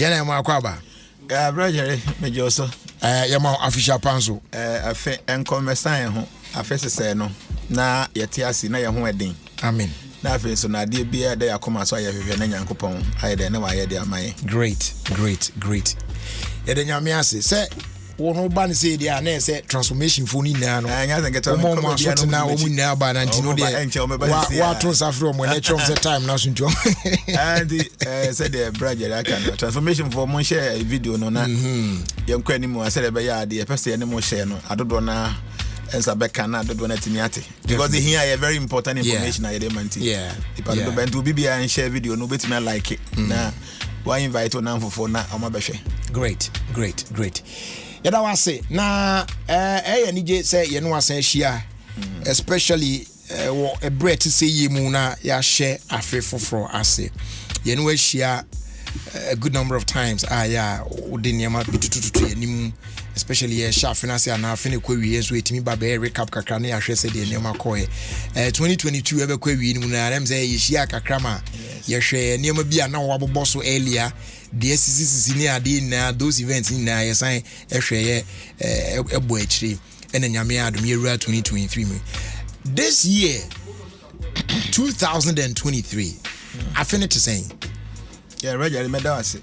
Jnana Makwaba. Brother, me also. Yama official panso. I fe encomesan ho. Afese say no. Na yete ase na ye ho eden. Amen. Na fe so na de bia de yakoma so ayehwehwe na Nyankopon aye de na wa ye de amaye. Great. Yede nyame ase. Say wono ba ne say dia na say transformation for ni na no. Anya se ngeto mo so tena wo mu na ba na ntino de. Wa tron safro mo na chom say time na so ntu. And said the brother I can transformation for mo share video no na. Yem kwa ni mo say be ya de person ne mo share no. Adodo na ensa beka na adodo na timiate. Because here are very important information I demand. Yeah. If I do bend to BBI and share video no betimi like it. Na why invite on for na omabehwe. Great. Yada wase na NJ say ye no asan hia especially a bread to say ye mu na ya share afi foforo ase ye no hia a good number of times ya odi niam bitututu anim especially ye share finance na afi ne kwa wie so etimi ba be recap kakra na ya hwe se de niam akoe 2022 ebe kwa wie ni mu na am say ye hia kakra ma ye hwe niam bia na wo abobọ so earlier the SCC ni ade na those events na ye sign ehwe ebo achiri ena nyame adom yewura 2023 this year 2023 I finished saying yeah Roger me da wase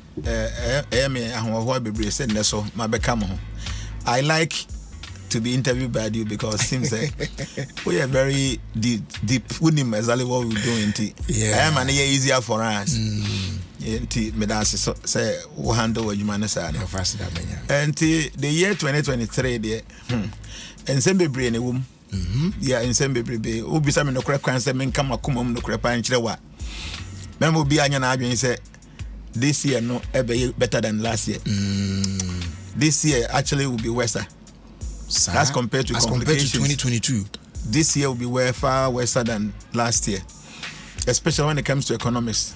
me ahwo bebre said ne so ma beka mo I like to be interviewed by you because seems we are very deep unim exactly what we doing. Yeah, man, easier for us. Enti me da say we handle what you man say na fast that menya. Enti the year 2023 there ensembe bre ne wom. Yeah, ensembe bre obi sa me no kra kwan say me nka makoma mu no kra pa nkyere wa. Me mo bi anya na adwen say this year no be better than last year. This year actually will be worse. As compared to 2022. This year will be far worse than last year. Especially when it comes to economics.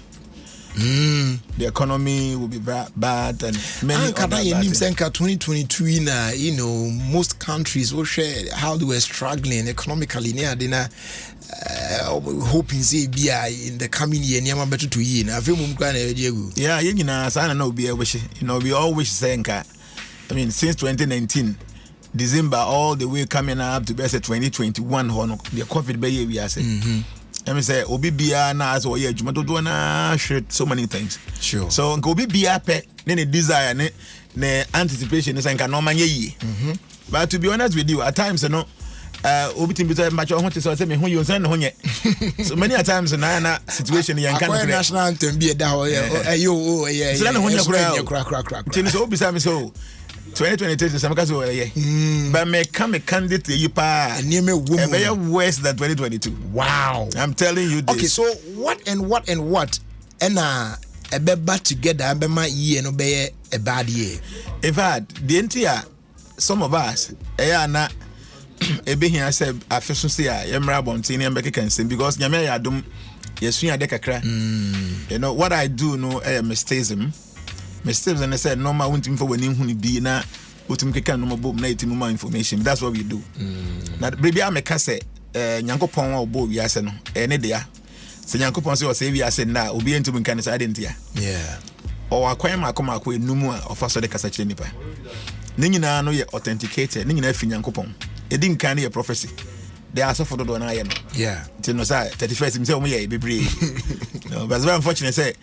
The economy will be bad and many other bad things. 2022 na, you know, most countries will share how they were struggling economically near dinner hoping say be in the coming year near better to year. Yeah, you know, I know be a wish. You know, we always say I mean since 2019 December all the way coming up to best 2021 the COVID be we are saying. Let me say obi bia na as oye adwuma dodo na shit so many things. Sure. So nka obi bia pe ne desire ne anticipation is nka no manye yi. But to be honest with you at times no obi timbi to match on say me ho you say ne ho nye. So many times na situation yan kan na national anthem be da ho ayo yeah. So na ho nye kra. Tin so obi say me so 2023 some case but me come a candidate you pa worse than 2022. Wow, I'm telling you this. Okay, so what and a beba together abema year no be a bad year. In fact, the entire some of us na ebe here say efficiency yemra bontin yembe can say because nyame ya dum yesu ya de kakra. You know what I do no mistakes and I said normal won't for when you be na utim keka no mobile na more information. That's what we do. Na baby I make say Nyankopon obo wi ase no ene dia se Nyankopon se o se wi ase na obi entum nka ne sa adentia. Yeah. O akwan makoma enumu a ofa so de kasa kire nipa. Ne nyina no ye authenticated. Ne nyina fi Nyankopon. Edi nka ne ye prophecy. They are so for do na ye no. Yeah. Till no say 31st me say o me ye bebre. No, but very unfortunate say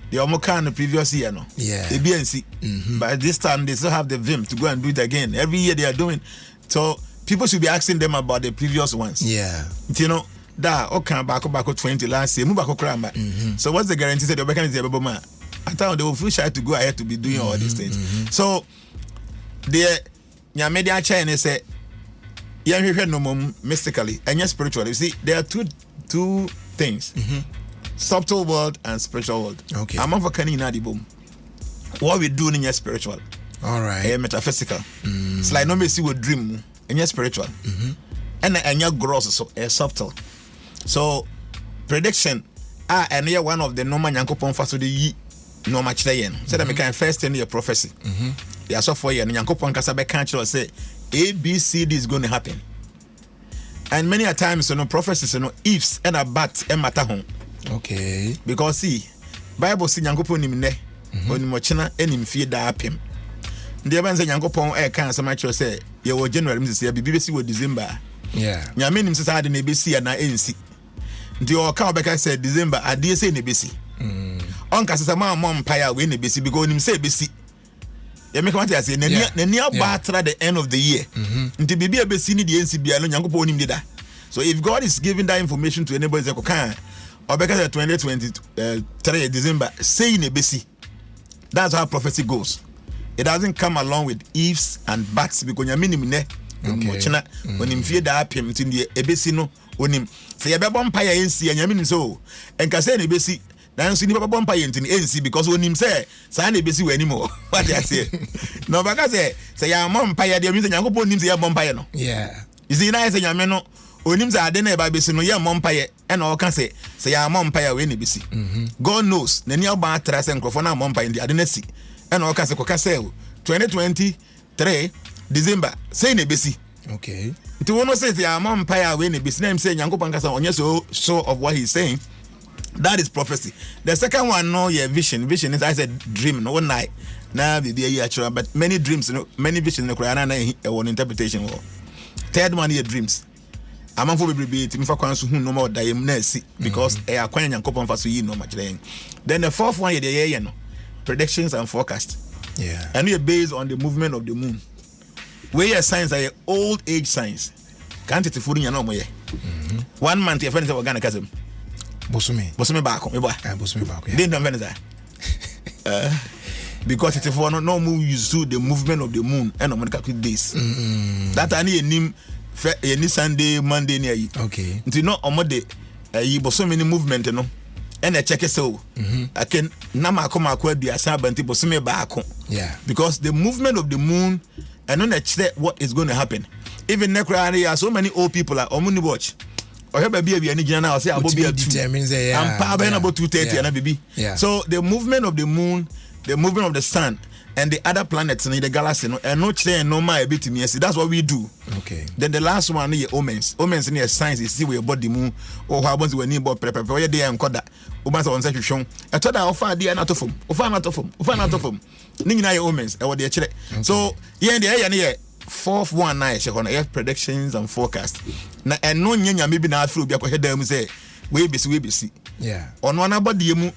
the Omokan the previous year, no. Yeah. The BNC. But this time they still have the vim to go and do it again. Every year they are doing. So people should be asking them about the previous ones. Yeah. You know, that okay back 20 last year, move back cramba. So what's the guarantee that the back is the man? I thought they will feel shy to go ahead to be doing all these things. So the media chain say yeah, no more mystically and yes spiritually. You see, there are two things. Subtle world and spiritual world. Okay. I'm over canina the boom. What we do in your spiritual. All right. Metaphysical. It's like no me see what dream in your spiritual. And your gross so subtle. So prediction and here one of the normal Nyankopon faso de no much yen. So that me can first in your prophecy. They are so for you and Nyankopon kasa be can say A B C D is going to happen. And many a times prophecies ifs and a but and matter home. Okay. Because see, Bible see Nyankopon nim ne onimochena enim fie da apem ndi eba nse Nyankopon kan asema kyo say ye wo January mse ya bibi besi wo December nyame nim sesa ade na ebesi ya na ensi ndi o ka obeka say December ade say na ebesi onka sesa ma mpaya we na ebesi because onim say ebesi ya make want to say na ni abatra the end of the year ndi bibi ebesi ni de ensi bia no Nyankopon onim dida. So if God is giving that information to anybody say kan obeka say 2023 December say na ebesi, that's how prophecy goes. It doesn't come along with ifs and buts because nyame nim ne mochena onim fie da apem tin de ebesi no onim se ye bebo mpa ya ensi nyame nim so enka say na ebesi dan so ni bebo mpa ya ntin ensi because onim say sa na ebesi wani mo what you say no baka say ya mpa ya de mi say Nyankopon nim say ya mpa ya no you see na say nyame no onim say ade na e ba besi no ya mpa ya e na o ka say ya mpa ya we na ebesi God knows na ni oba atra say nkrofo na mpa ya ade na si and all can say 2023 December say na besi to one say ya mom paya we na besi na say Nyankopon kasa onye so of what he's saying. That is prophecy. The second one no your vision is I said dream no one night na be be actual but many dreams many visions no kura na one interpretation. Third one your dreams amanfo bebrebe timi fa kwanso hu no more dayem na si because e akwan Nyankopon fa so yi no machere. Then the fourth one ye no predictions and forecast. And we are based on the movement of the moon. Where your signs are old age signs. Can't it food in your normal? 1 month your friends are organic as him. Bosumi back. Didn't know that. Because it's for no move you do the movement of the moon and on calculate days. That I need a name any Sunday, Monday near you. Until not on Monday, you bosumi movement, you know. And I check it so I can nama come acquire the assignment back because the movement of the moon and not check what is going to happen. Even there are so many old people are on watch. Or have a baby and Jnana or say about be determines about 2:30 and a baby. So the movement of the moon, the movement of the sun and the other planets in the galaxy and not saying no my bit me. That's what we do. Then the last one is omens. Omens in your science is see where your body move or how once we need about prepare where they am called that. Omens on such show. I thought I offer the anatomy. Offer Nina omens. I would check. So yeah, the fourth one night on air predictions and forecast. And no nyanya maybe na through be ahead them say we be see. On one about the mu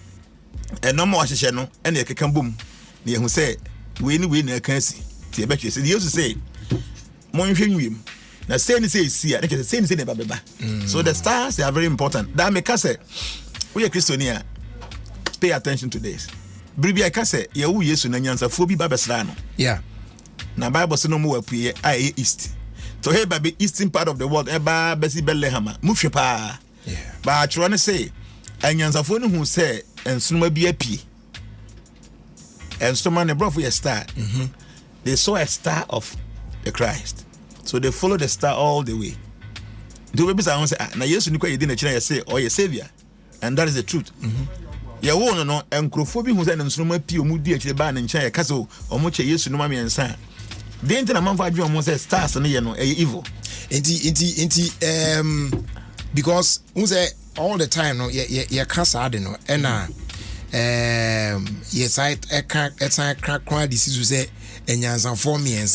and no more no and they can boom. They who say we na can see. They bet you say mo nhwem na say see I think say never beba. So the stars they are very important. That make us say we are Christiania. Pay attention to this. Bribi I can say ye wu Yesu na nyansafo bi ba besra no. Na Bible say no mo apue I east. So hey baby eastern part of the world eba besi Bethlehem mu hwe pa. Ba atro ne say anyansafo no hu say ensonoma bi apie. And so man, brought for a star. They saw a star of the Christ, so they followed the star all the way. The babies are say, "Na Yesu nikwa yedi na chira say, or your savior," and that is the truth. Ya wo no encrophobi hu say na nsoma pi omudi akire ba na ncha ya kaso omo che Yesu no ma mensa. The internet man fa dwe omo say stars no ye no evil. Because who say all the time no ye kasa ade no yes, I can't disease to say enyansan for me and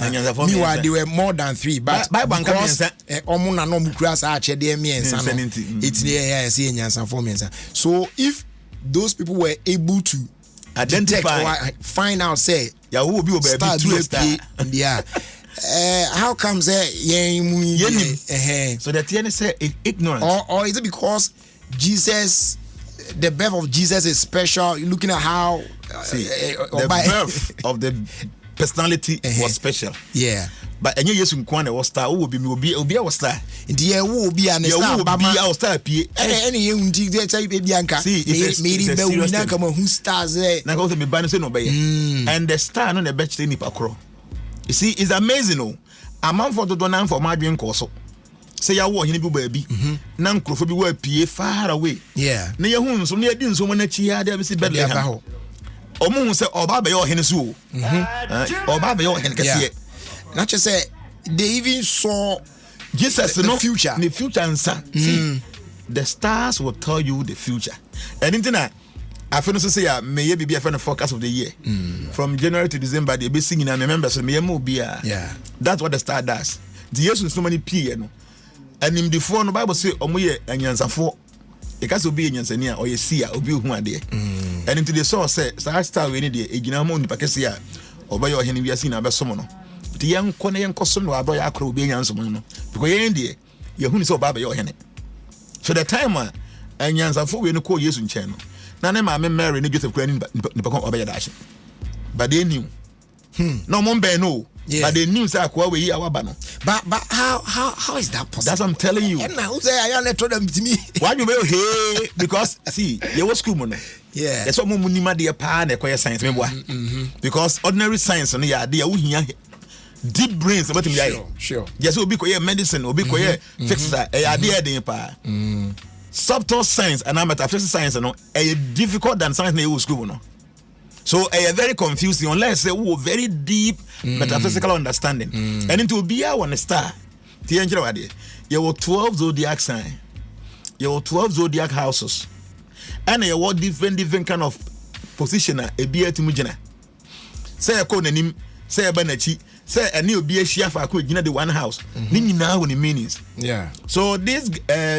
meanwhile they were more than 3 but because omuna no mukras ache de me and it's near say enyansan for me. So if those people were able to identify find out say who will be over star how comes so that you say ignorance or is it because Jesus the birth of Jesus is special? You're looking at how the birth of the personality was special. But any Yesu nkwane was star who will be a star. There will be an star. Be star pie. Any unti dey say be bianca. See, it's a come who stars there. Na go to me ban say no be. And the star no the best ni pakro. You see, it's amazing oh. Among for the donan for madwen koso. Say ya wo hini bi baabi na nkrofo bi wa pie far away na ye hu nso na yedi nso mo na chi ya da bi si Bethlehem omo hu say oba be yo hini so oba be yo hini kase na che say they even saw Jesus the future nsa see the stars will tell you the future and intina I feel so say may be a friend of forecast of the year. From January to December, they be singing and remember so me mo be. Yeah. That's what the star does. The years so many P, you know. And in the phone, the Bible say, Omoye and Yansafo, a cast will be in Yansania or a seer or be who are there. And into the source said, Star we need a Ginamo in Pacasia or by your Henry we are seen about someone. The young Conan Cosson or by Acro being Yansamono, because you're in there, you're who is so bad your henny. So the time and Yansafo we no call years in channel. None of my married niggas of granny but the but they knew. No one bear no. Yeah. But the news are quite we our banner. But how is that possible? That's what I'm telling you. And now say I am told them to me. Why you will hey because see you was school money. Yeah. That's what money ma dey pa na acquire science me boy. Because ordinary science no ya dey we hia deep brains about me eye. Sure. Yes obi ko medicine obi ko fix that ya dey dey pa. Subtle science and metaphysical science no difficult than science na you school no. So very confusing unless say very deep metaphysical understanding. And it will be our one star. The angel of the you will 12 zodiac sign. You will 12 zodiac houses. And you will different kind of position a beer to mujina. Say a conanim, say a banachi, say a new beer shiafa could the one house. Meaning now when it means. Yeah. So this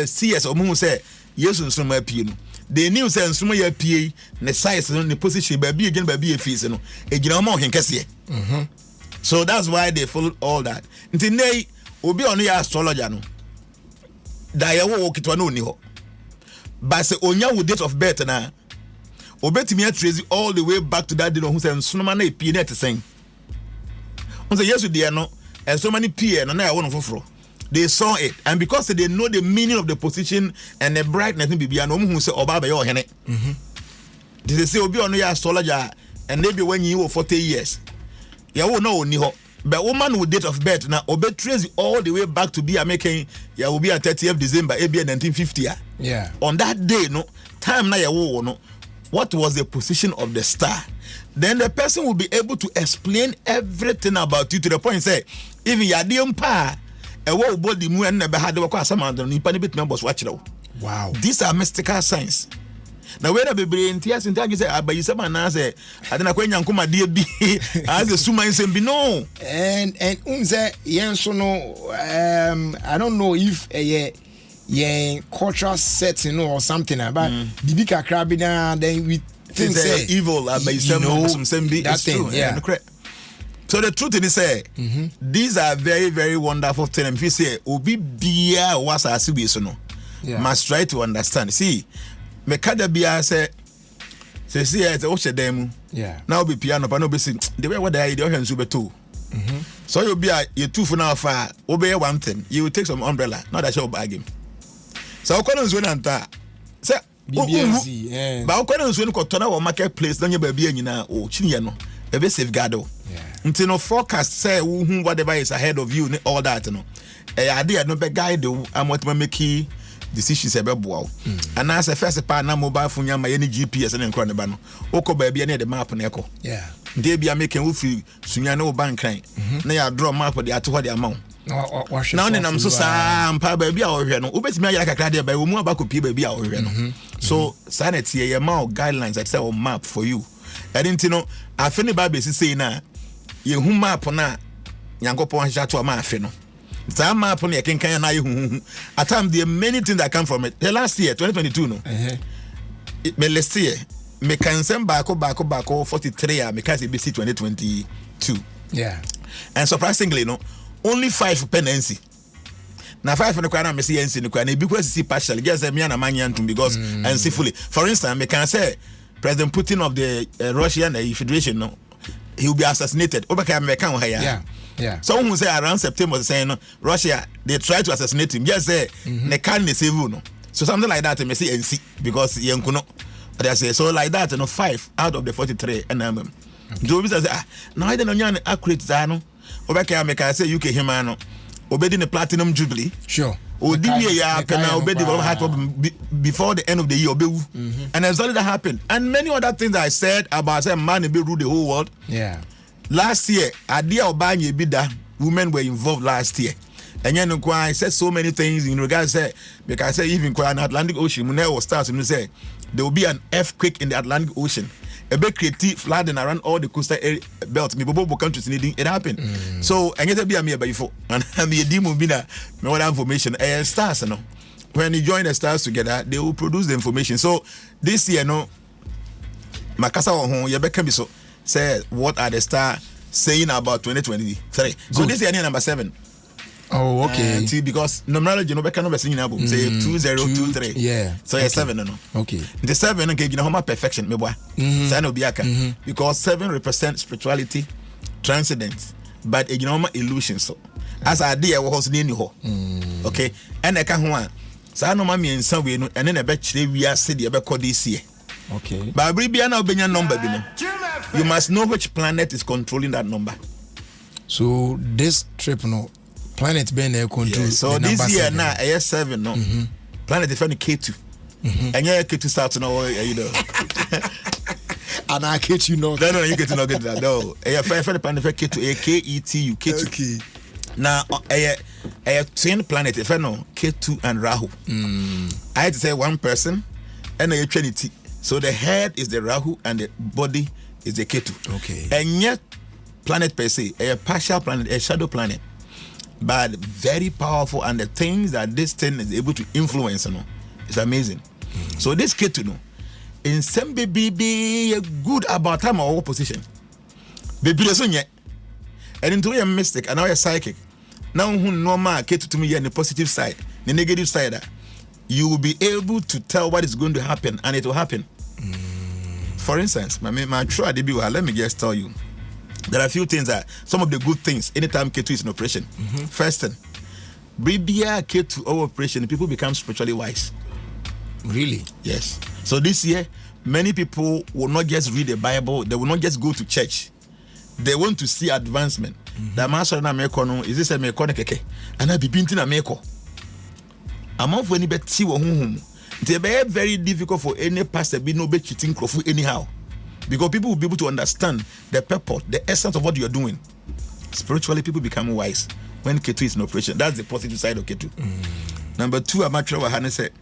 CS or moon say yes and some appeal. The news says some year PA, the size and the position by be again by be a fees and a general can see. So that's why they followed all that. Until nay, will be on your astrology. Diawo walk it one only. But say onya with date of birth now. Obey me trace all the way back to that day who said Sunamana P net saying. On the yes, dear no, and so many P and I want to they saw it, and because they know the meaning of the position and the brightness, be an who say Obaba your hene. They say Obi on your astrologer, and maybe when you were 40 years. You will know ni ho. But woman with date of birth now Obi trace all the way back to be making ya will be at 30th December, AB 1950. Yeah. On that day, no time na ya wo no. What was the position of the star? Then the person will be able to explain everything about you to the point say, even ya pa. Wow. These are mystical science. Now where the brain tears and you say you say I don't know when dear be as the suma is no. And unze yenso no I don't know if a cultural setting or something about Bibika Krabina then we think say evil by some be that thing, yeah. So the truth is say these are very very wonderful things. If you say obi bia was asibi so no must try to understand. See me kada bia say see it's o shedem. Yeah. Now be piano but no be sing the way what they dey hands you beto. So you be you two for now far obey one thing. You will take some umbrella not that your bag him. So kono nzo na nta say BBZ but kono nzo ko tona wo marketplace na nya ba bia nyina o chinye no e be safeguard o. Until no forecast say whatever is ahead of you all that no idea no be guide am what make decisions ebe boa and as a first part na mobile phone yama any GPS and nkro ne ba no okọ bia na the map na ekọ dey bia make we fi sunya na bank kan na ya draw map dey ato ho dey amount now ne nam so sa ampa ba bia ohwe no obetimi ayara kakra dey ba wo mu abakopie ba bia ohwe no so sanity ye ma guidelines that say on map for you I didn't know I feel Bible say na ye hu map na Nyankopon hia to ma afe no that map na ye kenkan na ye hu at time there are many things that come from it. The last year 2022 no me last year me can send back 43 me can say BC 2022 and surprisingly no only 5 penancy na 5 no kwa me see NC no kwa na because see partially just me na manyantum because and see fully for instance me can say President Putin of the Russian Federation, no, he will be assassinated. Yeah. Someone who say around September saying no, Russia they try to assassinate him. Just say they can't save no. So something like that, I may say NC because Yankuno. But I say so like that, 5 out of the 43 and Joe say now I don't know accurate Zano. Obaka make I say UK Himano. Obeying the platinum jubilee. Sure. Before the end of the year, and exactly that happened. And many other things I said about say man be rule the whole world. Yeah. Last year, Adia Obanye Bida, women were involved last year. And then I said so many things in regards to because I say even in Atlantic Ocean, when I was starting to say there will be an earthquake in the Atlantic Ocean. A big creative flooding around all the coastal belt. Me bobo countries needing it happen. So I get to be a mere before, and I'm a demo bina me what information. Stars, no. When you join the stars together, they will produce the information. So this year, no, Makasa home, you can be so say what are the stars saying about 2023? So this year number 7. Oh, okay. Because numerology no better number saying album say 2023. Yeah. So okay. 7 no. Okay. The 7 okay, you know how perfection me boy. So no biaka. Because 7 represents spirituality, transcendence, but you know illusion so. As idea was ni ho. Okay. And I can one. So no ma me in some way no and then a bet we are say the be this year. Okay. But Bribia now benya number bi no. You must know which planet is controlling that number. So this trip no planet being control. Yeah, so this year now a 7 no. Planet is from Ketu. And yeah, Ketu starts now you know. And I Ketu no. No, you get to not get that. No. A friend planet Ketu Ketu Ketu. Okay. Now a twin planet if I know Ketu and Rahu. I had to say one person and a trinity. So the head is the Rahu and the body is the Ketu. Okay. And yet planet per se, a partial planet, a shadow planet, but very powerful, and the things that this thing is able to influence, you know, it's amazing. So this Ketu, you know, in some be good about time or opposition. Baby doesn't yet. And into a mystic and now a psychic. Now who normal Ketu to me on the positive side, the negative side, you will be able to tell what is going to happen, and it will happen. For instance, my true ADB, let me just tell you. There are a few things that some of the good things anytime Ketu is in operation. First thing, Bribia Ketu over operation, people become spiritually wise. Really? Yes. So this year, many people will not just read the Bible, they will not just go to church. They want to see advancement. The master na meko no, is this a meko keke? And I be binti na meko. Among for any bet see hum. It be very difficult for any pastor be no be cheating crofu anyhow. Because people will be able to understand the purpose, the essence of what you're doing. Spiritually, people become wise when Ketu is in operation. That's the positive side of Ketu. Number 2, Amateur Wahane said,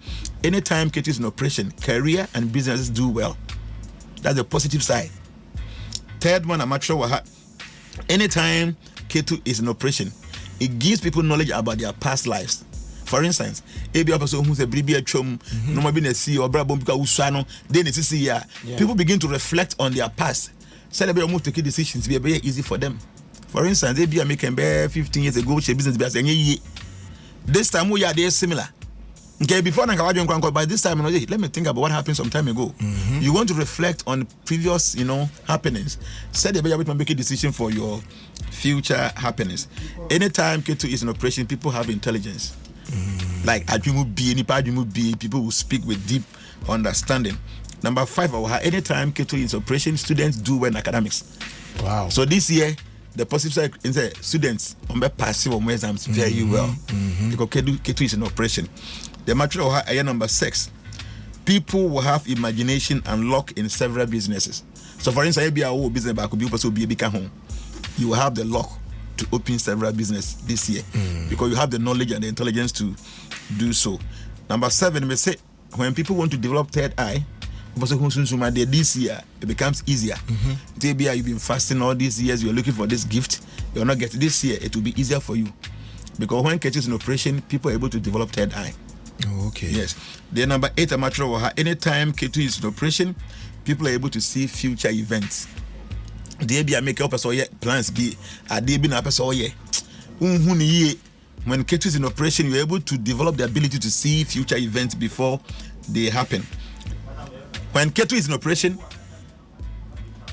anytime Ketu is in operation, career and businesses do well. That's the positive side. Third one, Amateur Wahane, anytime Ketu is in operation, it gives people knowledge about their past lives. For instance, ebi a person who say bribi atwom no ma bi na si obra bom bika usua no then it see here people begin to reflect on their past. Say they almost take decisions be very easy for them. For instance, ebi a make 15 years ago she business be as enye. This time we are there similar. Okay, before na kawadwe nkwanko, by this time let me think about what happened some time ago. You want to reflect on previous, happenings. Say they be able to make a decision for your future happiness. Anytime Ketu is in operation, people have intelligence. Like people will speak with deep understanding. Number 5, anytime Ketu is operation, students do well in academics. Wow. So this year, the positive side is that students pass on exams very well. Because Ketu is in operation. The material number 6, people will have imagination and luck in several businesses. So for instance, business could be also be a big home. You will have the luck to open several business this year because you have the knowledge and the intelligence to do so. Number 7, we say when people want to develop third eye, this year it becomes easier. You've been fasting all these years, you're looking for this gift, you're not getting this year, it will be easier for you because when Ketu is in operation, people are able to develop third eye. Okay. Yes. Then number 8, anytime Ketu is in operation, people are able to see future events. They be a make up plans be a they be na person when Ketu is in operation, you're able to develop the ability to see future events before they happen. When Ketu is in operation,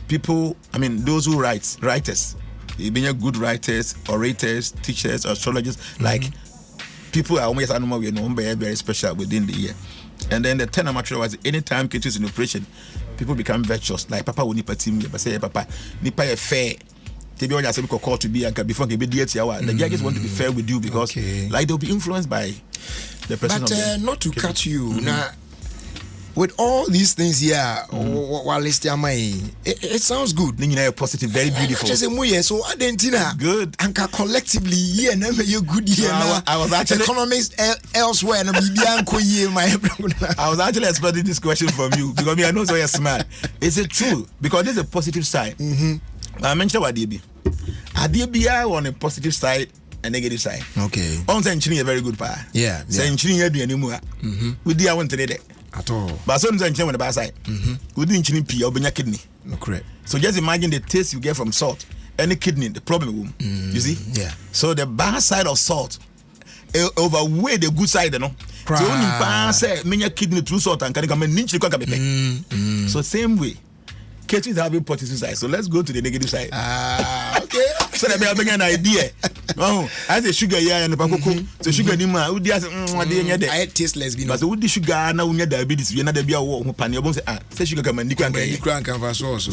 people, those who writers, being good writers, orators, teachers, astrologers, like people are always animal we know very special within the year. And then the 10 material was anytime Ketu is in operation, people become virtuous. Like Papa will nipa team, but say Papa nipa a fair. Maybe when you say call to be before they be the guy just want to be fair with you because like they'll be influenced by the person. But not to cut you now. with all these things here, it sounds good. Positive, very beautiful. So Argentina, good. And collectively, yeah, never you good year. I was actually economics elsewhere. I was actually expecting this question from you because I know so you're smart. Is it true? Because there's a positive side. I mentioned what DB. I on a positive side and negative side. Okay. On engineering a very good part. Yeah. So engineering be anymore. We did I want to need it. At all. But sometimes engineering on the bad side. We didn't engineer pee or your kidney. No, correct. So just imagine the taste you get from salt. Any kidney, the problem. You see? Yeah. So the bad side of salt overweigh the good side, you know. So when you pass many kidney through salt and can come and ninch the So same way. Ketu is having positive side. So let's go to the negative side. Okay. So that we have an idea. Oh, as a sugar yeah and the pakoko. So sugar ni ma. Udi as I tasteless be no. But so udi sugar na unya diabetes. You na there be a wo pan. You say say sugar come and you can so. So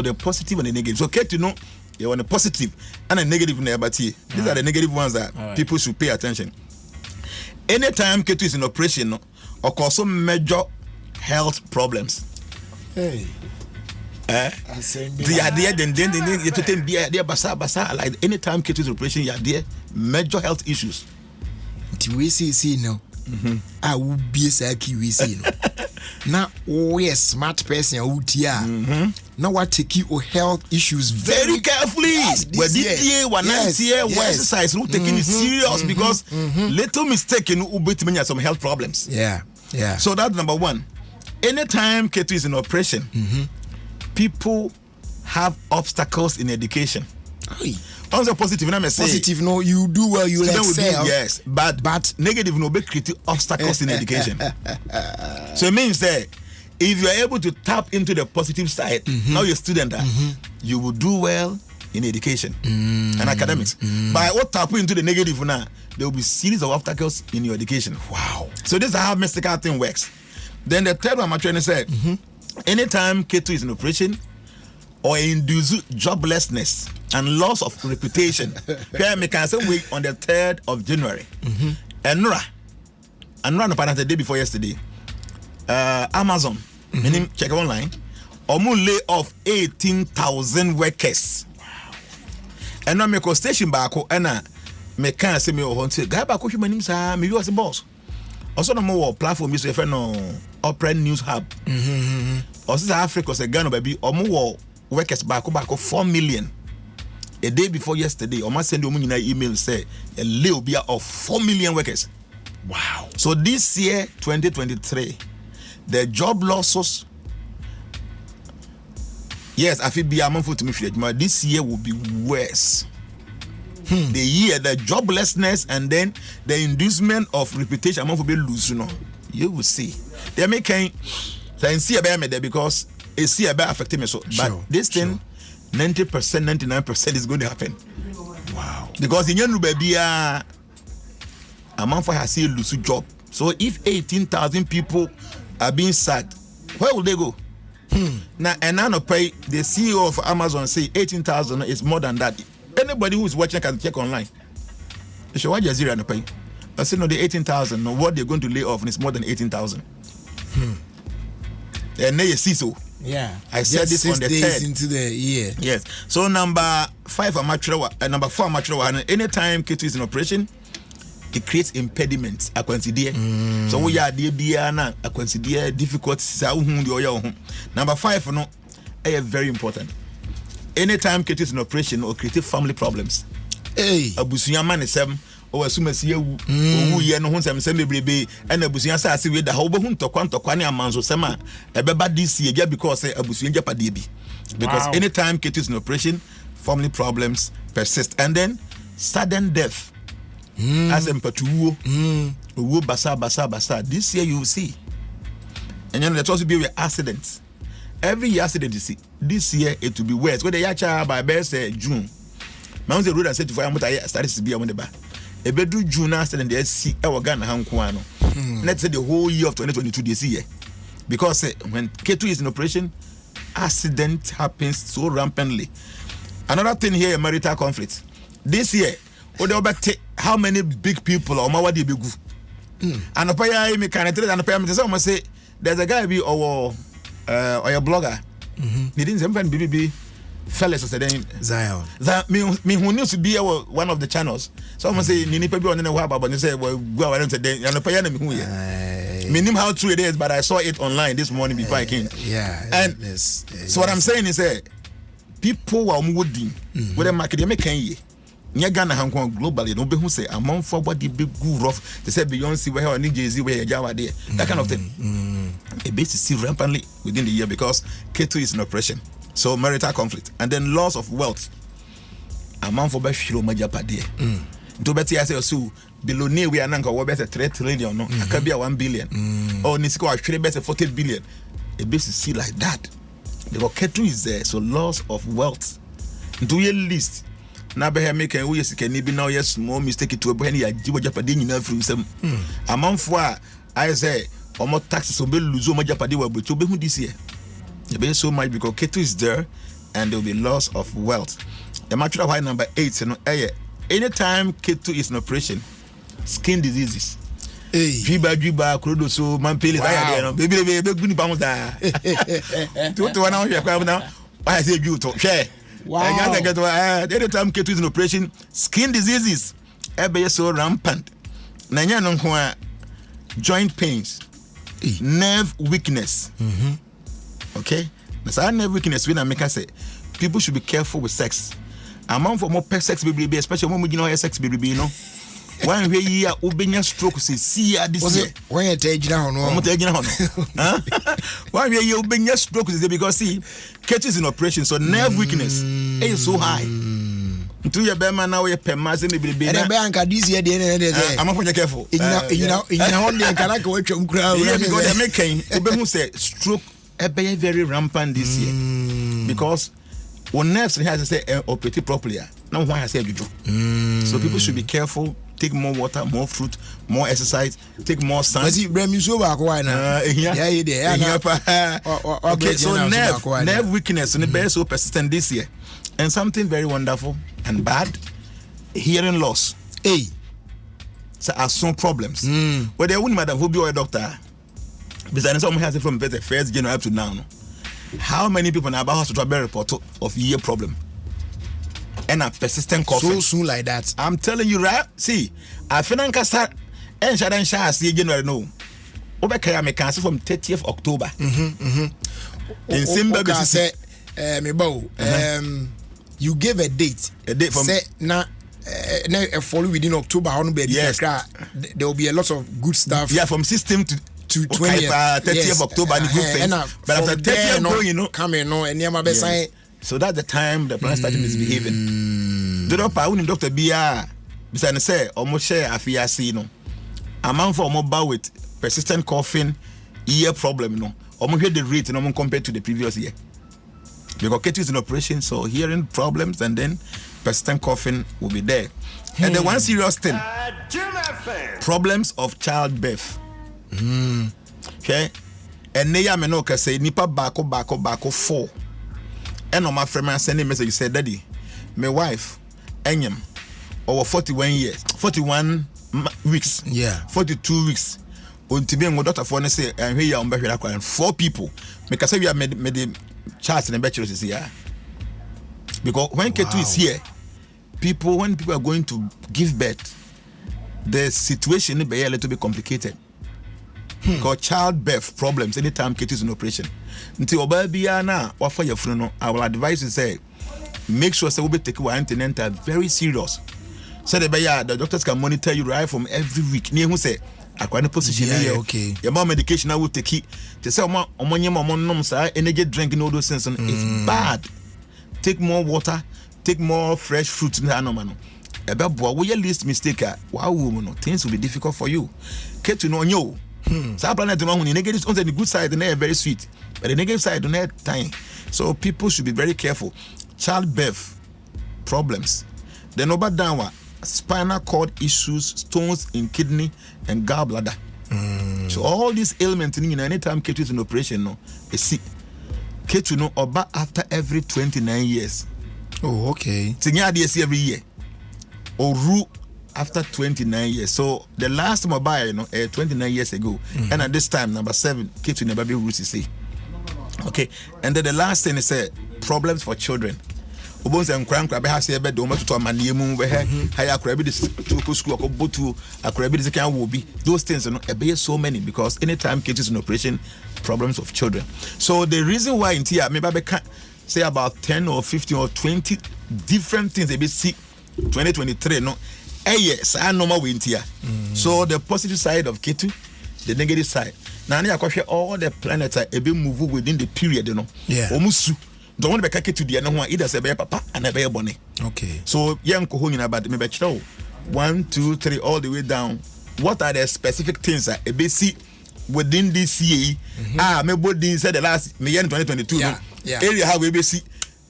the positive and the negative. So Ketu no, you want a positive and a negative in there, but these are the negative ones that people should pay attention. Anytime Ketu is in operation, or cause some major health problems. Hey. The idea then you to take beer there basa like anytime Ketu is in operation, you are there major health issues. We see no. I would be a saki we see no. Now we a smart person out here. Now what take you health issues very carefully. Well, this year, exercise, we're taking it serious because little mistake in Ubit some health problems. Yeah. So that's number one. Anytime Ketu is in operation, people have obstacles in education. Also positive, positive, no, you do well, you excel. Yes, but negative, no, be create obstacles in education. So it means that if you are able to tap into the positive side, now you're a student, you will do well in education and academics. But what tap into the negative now, there will be series of obstacles in your education. Wow. So this is how mystical thing works. Then the third one, my trainer said, anytime Ketu is in operation or induce joblessness and loss of reputation, here we can say week on the 3rd of January. And no the day before yesterday, Amazon, meaning check online, lay off 18,000 workers. And now me station back and me can say me want guy back human names me you as a boss. Also no more platform is refer no Opera News Hub. Also Africa say Ghana baby or more workers back 4 million. A day before yesterday, I must send you an email say a little bit of 4 million workers. Wow. So this year, 2023, the job losses, yes, I feel be a month to me, but this year will be worse. The year, the joblessness and then the inducement of reputation, will be loose, you will see. They may can see a bear because it's see a bear affecting me. So, but this thing, 90%, 99% is going to happen. Wow. Because in your baby, a month for has a loose job. So if 18,000 people are being sacked, where will they go? Now, and now pay the CEO of Amazon say 18,000 is more than that. Anybody who is watching can check online. They should watch Jazeera and pay. I say no, the 18,000. No, what they're going to lay off is more than 18,000. And now you see so. Yeah, I said this on the 3rd into the year. Yes. So number 5 number 4 and anytime Ketu is in operation, it creates impediments. I consider. So we are the I consider difficult. Number 5, no, very important. Anytime Ketu is in operation or create family problems. Hey, abusuya man is or assume see you ye no ho sem bebrebe and abusuya say ase we da ho bo hu ntokwa ne amanso sem a ebeba this year because abusuya japade bi because anytime Ketu is in operation, family problems persist and then sudden death as empatuo owo basa this year you will see. And then let also be with accidents. Every year accident you see, this year it will be worse. When the yacha by best June, man the road and said for I started to be on the bar. A bedroom June accident they see our Ghana Hankwano. Let's say the whole year of 2022 this year. Because when Ketu is in operation, accident happens so rampantly. Another thing here, marital conflict. This year, how many big people or mawadi big and a pay me can and a payment is almost say there's a guy be or a blogger. He didn't say BBB fellas or then Zion. That me who needs to be one of the channels. Someone say Nini Pepe on the web, but they say well go around today and pay me who meaning how true it is, but I saw it online this morning before I came. And so what I'm saying is people are moving with the market they make Ghana Hong Kong globally, no be who say among for what the big good rough. They say Beyonce where New Jersey where Java there, that kind of thing. A base is still rampantly within the year because Ketu is in operation. So marital conflict and then loss of wealth. Among for Bashiro Majapade. To bet I say so below near we are now what better 3 trillion, no, can be 1 billion. Or Nisco actually better 40 billion. A base is still like that. The Ketu is there, so loss of wealth. Do your list. Na be make we yes can be now yes small mistake to be any ajiwa japade nyina from some amanfo I say omo taxes so be lose omo japade wa but obe hu this year there be so much because Ketu is there and there will be loss of wealth. The matter why number 8 no anytime Ketu is in operation, skin diseases Juba krodo so man pele there no baby guni ba mo da to one now I say you to share. Wow. Anytime Ketu is in operation, skin diseases ebe so rampant. Nanya no ho joint pains, nerve weakness. Okay? Now nerve weakness when I make say people should be careful with sex. Among for more sex baby, especially when we know sex baby, you know. One way year ubenya stroke see this year. When you take down no. I'm taking on. One way you ubenya stroke is because see Ketu is in operation, so nerve weakness is so high. To your bema now you per mass in the baby. And Banka this year I'm not careful. You know, can go to crowd. Yeah, because they're making Ubemu say stroke very rampant this year. Because when nerves has to say operate properly. Now why I say you do. So people should be careful. Take more water, more fruit, more exercise, take more sun. Okay, so nerve weakness and the so persistent this year. And something very wonderful and bad, hearing loss. So are some problems. Well, they wouldn't madam who be a doctor. Besides, someone has it from the 1st January up to now. How many people in our hospital have report of ear problem? And a persistent coughing. So soon like that. I'm telling you, right? See, I feel like start and shall see January no. Obekaya me cancel from 30th October. In Zimbabwe, say, you gave a date. A date from say now follow within October. Yes, there will be a lot of good stuff. Yeah, from system to 20th, 30th October and good things. But after 30th go, you know, coming no and near my best sign. So that's the time the plant started misbehaving. The doctor Bia, besides say almost share afiasi no. Amount for mobile with persistent coughing, ear problem no. Almost hear the rate no compared to the previous year. Because Ketu is in operation, so hearing problems and then persistent coughing will be there. And the one serious thing, problems of childbirth. Okay, and neya me no say nipa bako 4. And on my friend sending message said, Daddy, my wife, Enyam, over 41 weeks, 42 weeks. On to be a daughter for say, and here I'm back 4 people. Because we have made the charts and the bachelors is here. Because when Ketu is here, when people are going to give birth, the situation will be a little bit complicated. Because childbirth problems anytime Ketu is in operation. Until Obabiana or for your friend, I will advise you say, make sure we take your antenatal very serious. So the doctors can monitor you right from every week. Near who say, I can't position here. Okay. Your mom medication I will take it. To say energy drinking all those things it's bad. Take more water, take more fresh fruits in the animal. About what your least mistake, wow, woman, things will be difficult for you. Ketu no you. So planet when the negative on the good side and they are very sweet, but the negative side don't have time. So people should be very careful. Childbirth problems. Then over down spinal cord issues, stones in kidney and gallbladder. So all these ailments in anytime Ketu is in operation no, is sick. Ketu no oba after every 29 years. Oh, okay. Tinya every year. Oru after 29 years. So the last mobile, 29 years ago, and at this time, number 7, Ketu never be roots, see. Okay, and then the last thing is problems for children. Ubonse nkrankrab ha se ebe do matuto amaniemu we haya akrabi this to school ko to akrabi this can will be those things ebe so many because anytime kids is in operation problems of children. So the reason why in here maybe I can say about 10 or 15 or 20 different things ebe see 2023 no yes I normal we in here. So the positive side of Ketu, the negative side. Now all the planets are ebe move within the period omusu. Don't want to be to the other either say papa and a bear bonnet. Okay. So young Kohuna about maybe 1, 2, 3 all the way down. What are the specific things that a BC within this year? Maybe said the last year 2022. Area how we BC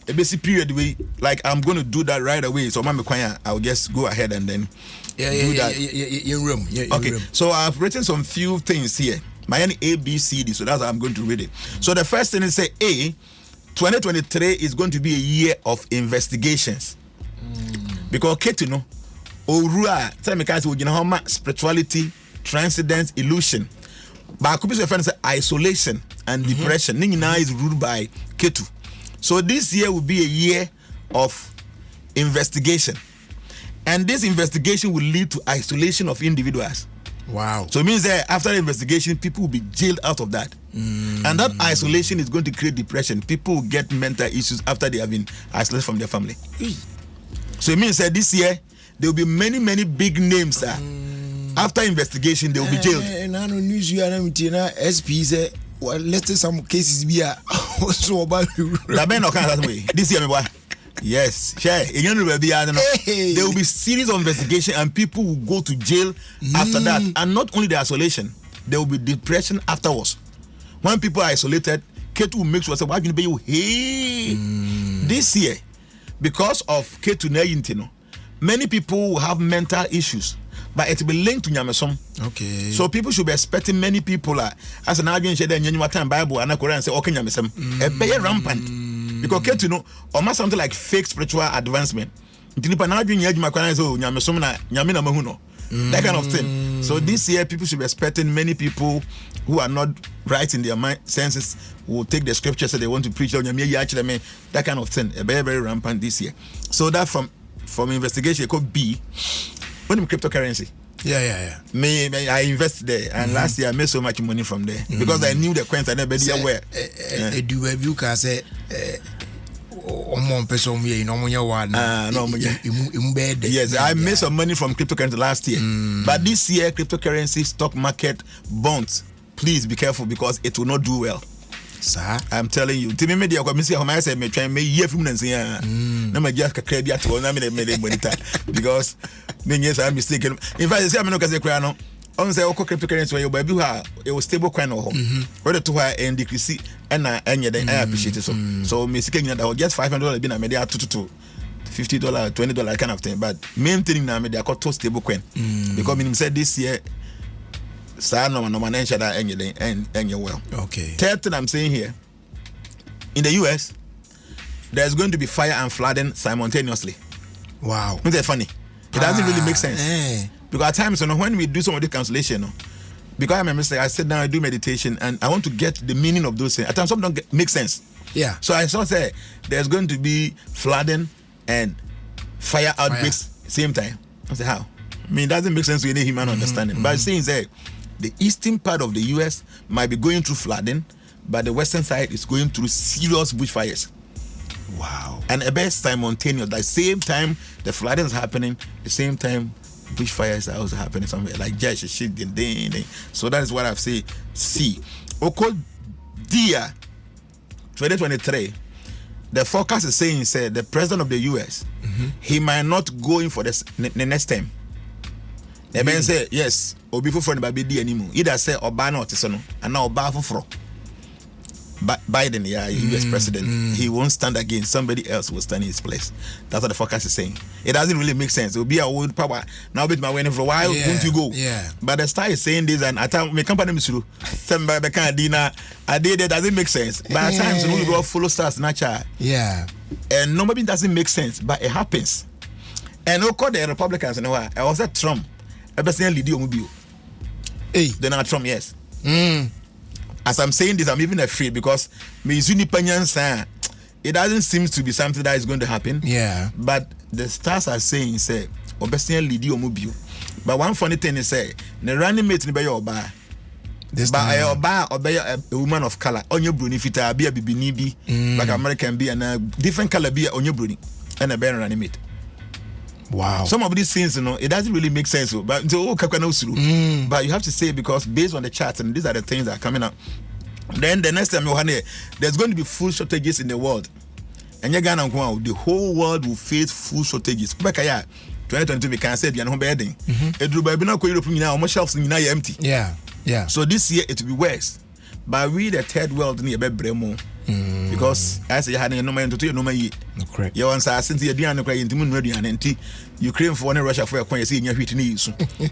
a basic period way like I'm going to do that right away. So Mama Kwanya, I'll just go ahead and then do that. In room. Okay. So I've written some few things here. My A, B, C, D. So that's how I'm going to read it. So the first thing is say A. 2023 is going to be a year of investigations. Because Ketu no Orua tell spirituality, transcendence, illusion. But could be friend say isolation and depression. Ningina is ruled by Ketu. So this year will be a year of investigation. And this investigation will lead to isolation of individuals. Wow. So it means that after the investigation, people will be jailed out of that. And that isolation is going to create depression. People will get mental issues after they have been isolated from their family. So it means that this year, there will be many, many big names. After investigation, they will be jailed. And I don't news you are SP say, well, let's say some cases be also about you. This year, yes, there will be series of investigation and people will go to jail after that. And not only the isolation, there will be depression afterwards. When people are isolated, Ketu will make sure say, why you be hey this year because of Ketu Nayintino, many people will have mental issues. But it will be linked to Nyamesom. Okay. So people should be expecting many people as an argument share the time Bible and I say okay Nyamesem. Be rampant. Because Ketu almost something like fake spiritual advancement. That kind of thing. So this year people should be expecting many people who are not right in their mind senses will take the scriptures that they want to preach on that kind of thing. Very, very rampant this year. So that from investigation it could be when cryptocurrency. Yeah. I invest there, and last year I made so much money from there because I knew the coins I never did aware. Do you can say yes, I made some money from cryptocurrency last year, but this year cryptocurrency, stock market, bonds, please be careful because it will not do well. Sir, I'm telling you. Timi media kwa misi homa say me try me year from nansia. Na me just kakra bia to na me monitor because me yes I mistaken. In fact, say me no kase kra no. On say okọ cryptocurrency we ba bi ha e was stable coin no ho. Whether to her and decrease and na enye den I appreciate it so me sika nyina that just $500 bi na me dey atututu $50, $20 kind of thing, but main thing na me dey akọ stable coin because me said this year well. Okay. Third thing I'm saying here, in the US, there's going to be fire and flooding simultaneously. Wow. Isn't that funny? It doesn't really make sense. Because at times, when we do some of the cancellation, because I remember I sit down, I do meditation, and I want to get the meaning of those things. At times, some don't make sense. Yeah. So I saw say there's going to be flooding and fire outbreaks same time. I say how? I mean, it doesn't make sense to any human understanding. But saying that the eastern part of the US might be going through flooding, but the western side is going through serious bushfires. Wow. And a best simultaneous. At the same time the flooding is happening, the same time bushfires are also happening somewhere. Like Josh, shit, so that is what I've said. See. Oko Dia 2023, the forecast is saying the president of the US, he might not go in for the next time. The man say yes, obi for the baby anymore. Either say Obama or Tisono, and now Obama for Biden, US president, he won't stand again. Somebody else will stand in his place. That's what the forecast is saying. It doesn't really make sense. It will be a old power. Now, bit my winning for a while. Won't you go? Yeah. But the star is saying this, and at times, my company is through. Somebody can't dinner. I did it. Doesn't make sense. But at times, we go follow stars, natural. Yeah. And nobody doesn't make sense, but it happens. And no call the Republicans in a while. I was at Trump. I was saying Lidio Mubio. Hey. Donald Trump, yes. As I'm saying this, I'm even afraid because it doesn't seem to be something that is going to happen. Yeah. But the stars are saying, say, Obesian Lidio Mubio. But one funny thing is, say, the running mate in your bar. This But a bar or a woman of color on your bruni fita be a bibinibi, like American be and a different color be on your bruni and a bear running mate. Wow. Some of these things, it doesn't really make sense. But but you have to say because based on the charts, and these are the things that are coming up. Then the next time there's going to be food shortages in the world. And you're gonna the whole world will face food shortages. 2022 we can say the home bedding. Almost shelves empty. Yeah. Yeah. So this year it will be worse. But we the third world near Bremo. Because as you had no man to no may correct. You answer since you're doing intimate ready and Ukraine for Russia for a coin in your heat needs.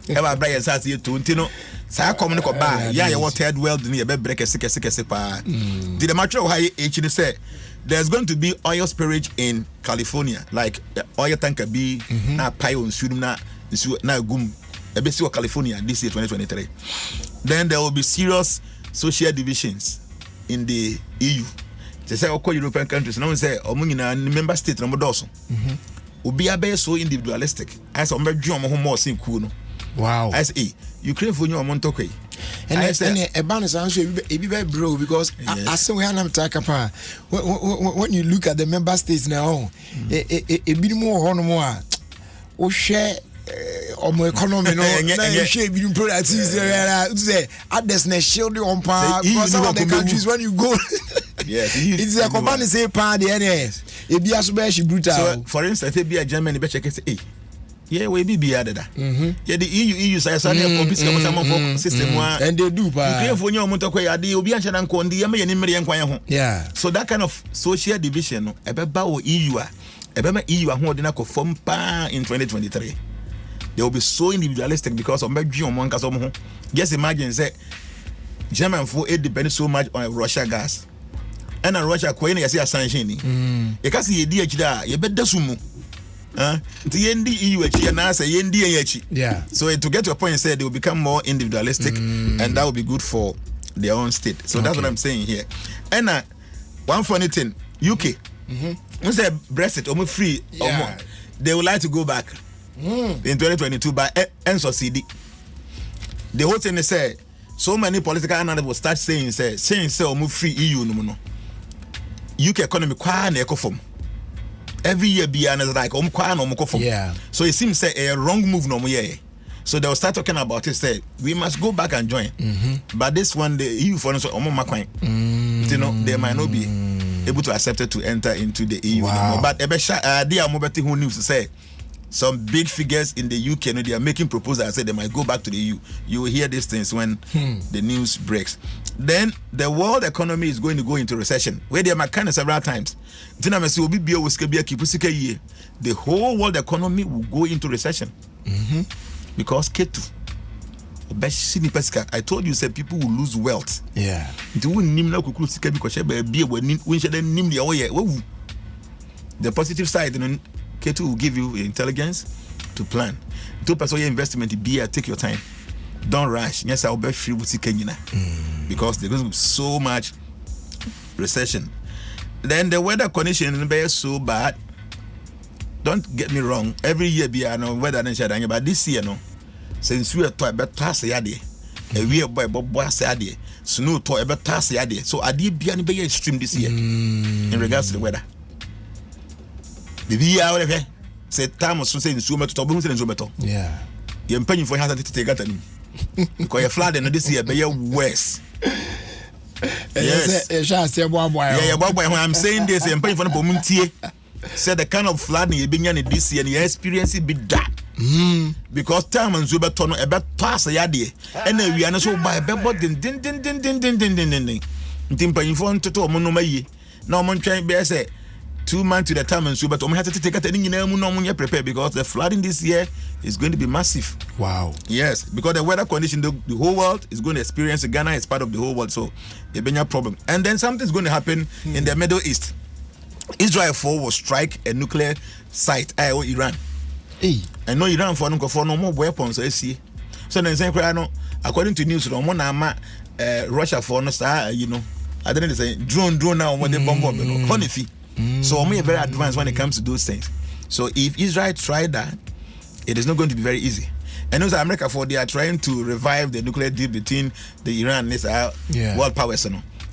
Ever Brian says you to Tino. Sa common bar. Yeah, you want third world near break a sick. Did the matter of high H say there's going to be oil spillage in California, like the oil tanker be na pie on Suduna, na gum, a bit of California this year 2023. Then there will be serious social divisions in the EU. They say all European countries now say member state number dozen. Ubi abe so individualistic. As on more sin kuno. Wow. As Ukraine for you amount okay. And a bonus answer it be very bro because I say we are talking about when you look at the member states now, a bit more on more or share or economy no share between products say others na shield on par because some of the countries when you go yes it's a company say par the NS e be as be brutal. So for instance if be a Germany be check say yeah we be added yeah the EU say so na compete for system one and they do pa you for you omonto kwa ade obi anche na nko ndi ye mere yankwan ho. Yeah, so that kind of social division no e be ba o EU a e be ma EU ahode na ko form pa in 2023. They will be so individualistic because of just imagine say German for it depends so much on Russia gas. And Russia coin you see a sanction. You can see a you bet the sumu. The NDE and say NDE. yeah. So to get to a point say they will become more individualistic and that will be good for their own state. So that's what I'm saying here. And one funny thing, UK. We say Brexit almost free or more. They would like to go back. In 2022 by NSOCD. The whole thing they say so many political analysts will start saying move free EU no UK economy kwa na ekofom every year be an like kwa na omkofom. Yeah, so it seems say a wrong move no yeah. So they will start talking about it say we must go back and join. But this one the EU for instance they might not be able to accept it to enter into the EU. Wow. But they are mobile who news to say some big figures in the UK, they are making proposals and say they might go back to the EU. You will hear these things when the news breaks. Then the world economy is going to go into recession. Where they are kind of several times. The whole world economy will go into recession. Because Ketu. I told you, said people will lose wealth. Yeah. The positive side, Ketu will give you intelligence to plan. To pursue your investment, take your time. Don't rush. Yes, I'll be free with Kenya because there's going to be so much recession. Then the weather conditions are so bad. Don't get me wrong. Every year be no weather and but this year no. Since we are to about task yadi, we are boy yadi. Snow to about task yadi. So I did be any extreme this year in regards to the weather. The year say time was saying so much to Tobuno. Yeah. You're paying for hazard to take at them because you're flooding this year, but you're worse. Yes, when I'm saying this, I'm paying for the Pomuntie. Said the kind of flooding you've been in this year and you experience it be that. Because time and Zuba Tono about pass a yadi, and then we are not so by a bed din. Timpa informed to Monomayi. No one trying to say 2 months to the time and so, but we have to take a thing in prepare because the flooding this year is going to be massive. Wow. Yes, because the weather condition, the whole world is going to experience. Ghana is part of the whole world, so it be a problem. And then something's going to happen in the Middle East. Israel will strike a nuclear site, Iran. Hey. And no Iran for no more weapons I see. So then say no according to news no na Russia for no star I don't say drone now when they bomb no honey. So we are very advanced when it comes to those things. So if Israel tried that, it is not going to be very easy. And also America they are trying to revive the nuclear deal between the Iran and world powers.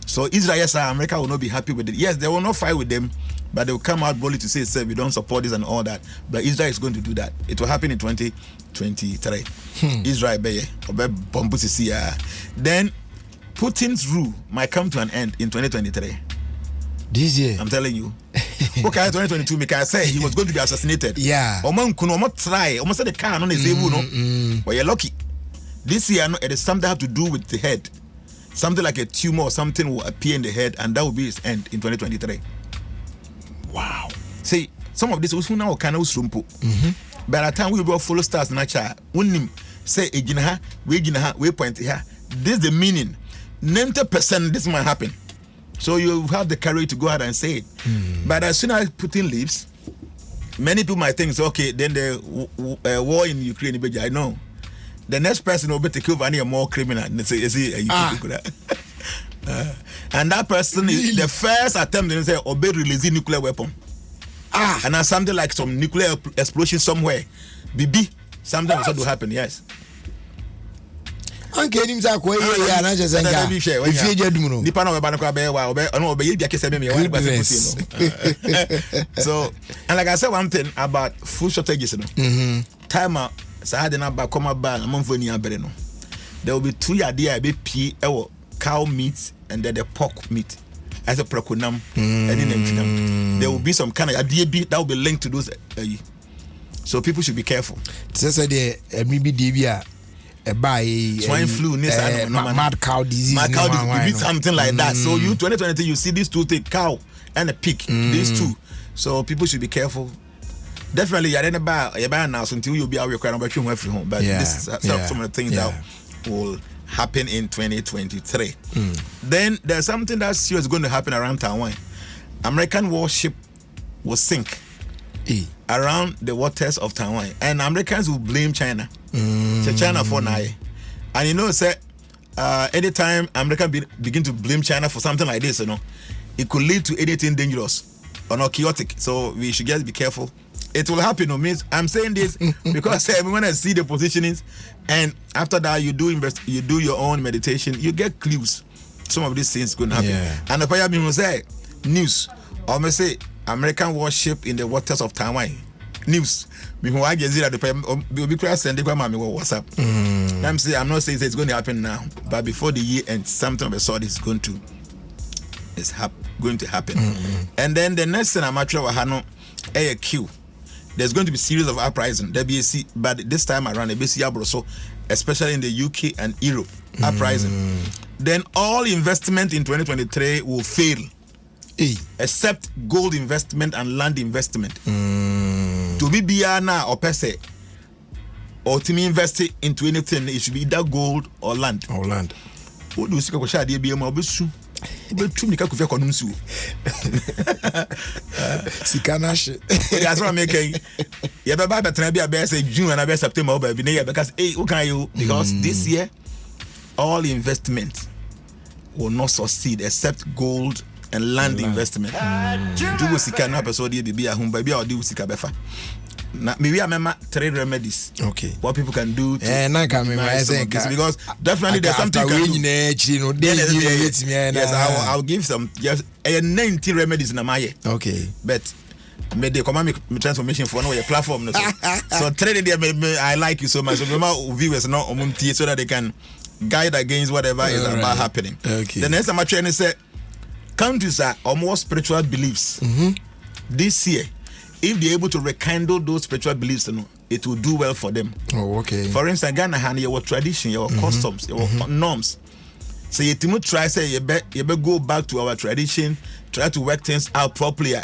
So Israel, yes, America will not be happy with it. Yes, they will not fight with them, but they will come out boldly to say, we don't support this and all that. But Israel is going to do that. It will happen in 2023. Israel, then Putin's rule might come to an end in 2023. This year, I'm telling you. Okay, 2022, Mika say he was going to be assassinated. Yeah. Almost try. Almost said the car on his no. But you're lucky. This year, it is something have to do with the head. Something like a tumor or something will appear in the head, and that will be its end in 2023. Wow. See, some of this was now kind of sumpo. By the time we will follow stars nature, when say we point here. This is the meaning. 90% this might happen. So you have the courage to go out and say it. But as soon as Putin leaves, many people might think, okay, then the war in Ukraine, I know. The next person will be to kill any more criminal. And that person is the first attempt to say, obey releasing nuclear weapon. And now something like some nuclear explosion somewhere. BB, something will happen, yes. Anke nim sa kwa ye na je senga if ye dum no nipa na we ba na kwa be wa obe ye bia kese me wa ba se no. So and like I said one thing about food shortages no time sa had na ba come ba na monfo ni abere no there will be two idea be pie e cow meat and then the pork meat as a proconam and then there will be some kind of idea that will be linked to those so people should be careful. Say the me be dia swine flu, mad cow disease, something like that. So you 2022, you see these two things, cow and a pig, these two. So people should be careful. Definitely, you're in a bar now until you'll be out your crown about your home. But this is some of the things that will happen in 2023. Then there's something that's going to happen around Taiwan. American warship will sink around the waters of Taiwan, and Americans will blame China. China for now, and you know, say anytime America begin to blame China for something like this, it could lead to anything dangerous or not chaotic. So we should just be careful. It will happen. I'm saying this because everyone has see the positionings, and after that you do your own meditation, you get clues. Some of these things going to happen. And the prayer will say news. I may say American warship in the waters of Taiwan. News. Before I get zero, the be cross and they go mammy WhatsApp. I'm not saying it's going to happen now, but before the year ends, something of the sort is going to happen. And then the next thing I'm actually Wahano AQ. There's going to be a series of uprising. But this time around, so especially in the UK and Europe, uprising. Then all investment in 2023 will fail. Except gold investment and land investment. To be Biana or Pese or to me invest into anything, it should be either gold or land. What do you see? Shadi be more busu. But to me, Kakufa Konumsu. Sikanash. That's what I'm making. Yeah, but by the time I be say June and I be September, because because this year all investment will not succeed except gold and land investment. Do sika na person dey be a home baby or do sika befa. Na maybe I remember 3 remedies. Okay. What people can do to because definitely there's something Yes, I'll give some 19 remedies in my. Okay. But may they command me transformation for no platform. So 3 there I like you so much. So remember viewers not so that they can guide against whatever is about happening. Okay. The next time I trying to say countries are more spiritual beliefs. This year, if they're able to rekindle those spiritual beliefs, it will do well for them. Oh, okay. For instance, Ghana had your tradition, your customs, your norms. So you try say you better go back to our tradition, try to work things out properly.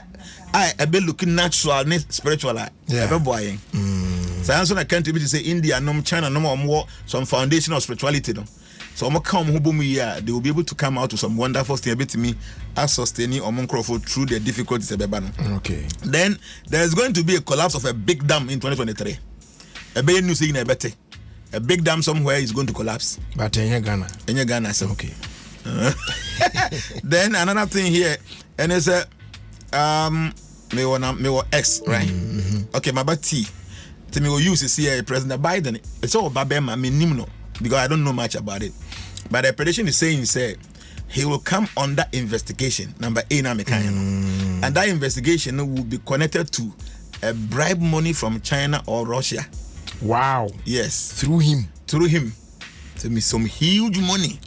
I be looking natural, spiritual. So I also can't be to say India, China, more some foundation of spirituality. So I'm come home here, they will be able to come out with some wonderful thing to me as sustaining Omon Crawford through the difficulties. Okay. Then there's going to be a collapse of a big dam in 2023. A big news in a big dam somewhere is going to collapse. But in Ghana. In Ghana, so okay. Then another thing here, and it's a me want X, right? Okay, my T. Me will use this here President Biden. It's all about them. I mean, nimno, because I don't know much about it. But the prediction is saying, say, he will come under investigation. Number 8, and that investigation will be connected to a bribe money from China or Russia. Wow. Yes. Through him. To me, some huge money.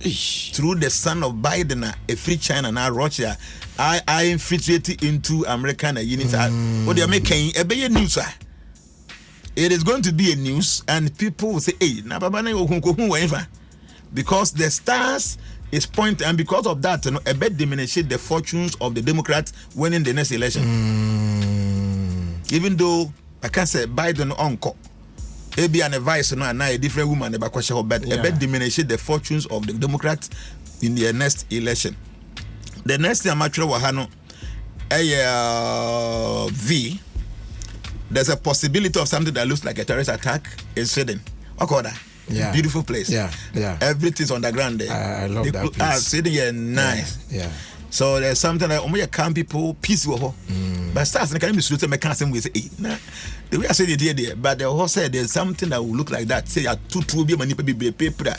Through the son of Biden, a free China now Russia. I infiltrated into American units. What they are making a big news. It is going to be a news, and people will say, "Hey, because the stars is pointing, and because of that, a bit diminishes the fortunes of the Democrats winning the next election." Even though I can't say Biden uncle, maybe an advice, and a different woman, but a bit diminishes the fortunes of the Democrats in the next election. The next thing I'm actually wahano, V. There's a possibility of something that looks like a terrorist attack in Sweden. What Yeah. Beautiful place. Yeah. Everything's underground there. I love that place. Sweden, yeah, nice. Yeah. So there's something like we calm people, peaceful. But stars and can be suited. I can't say we say, the way I said it here, but the whole said there's something that will look like that. Say, two be money be paper.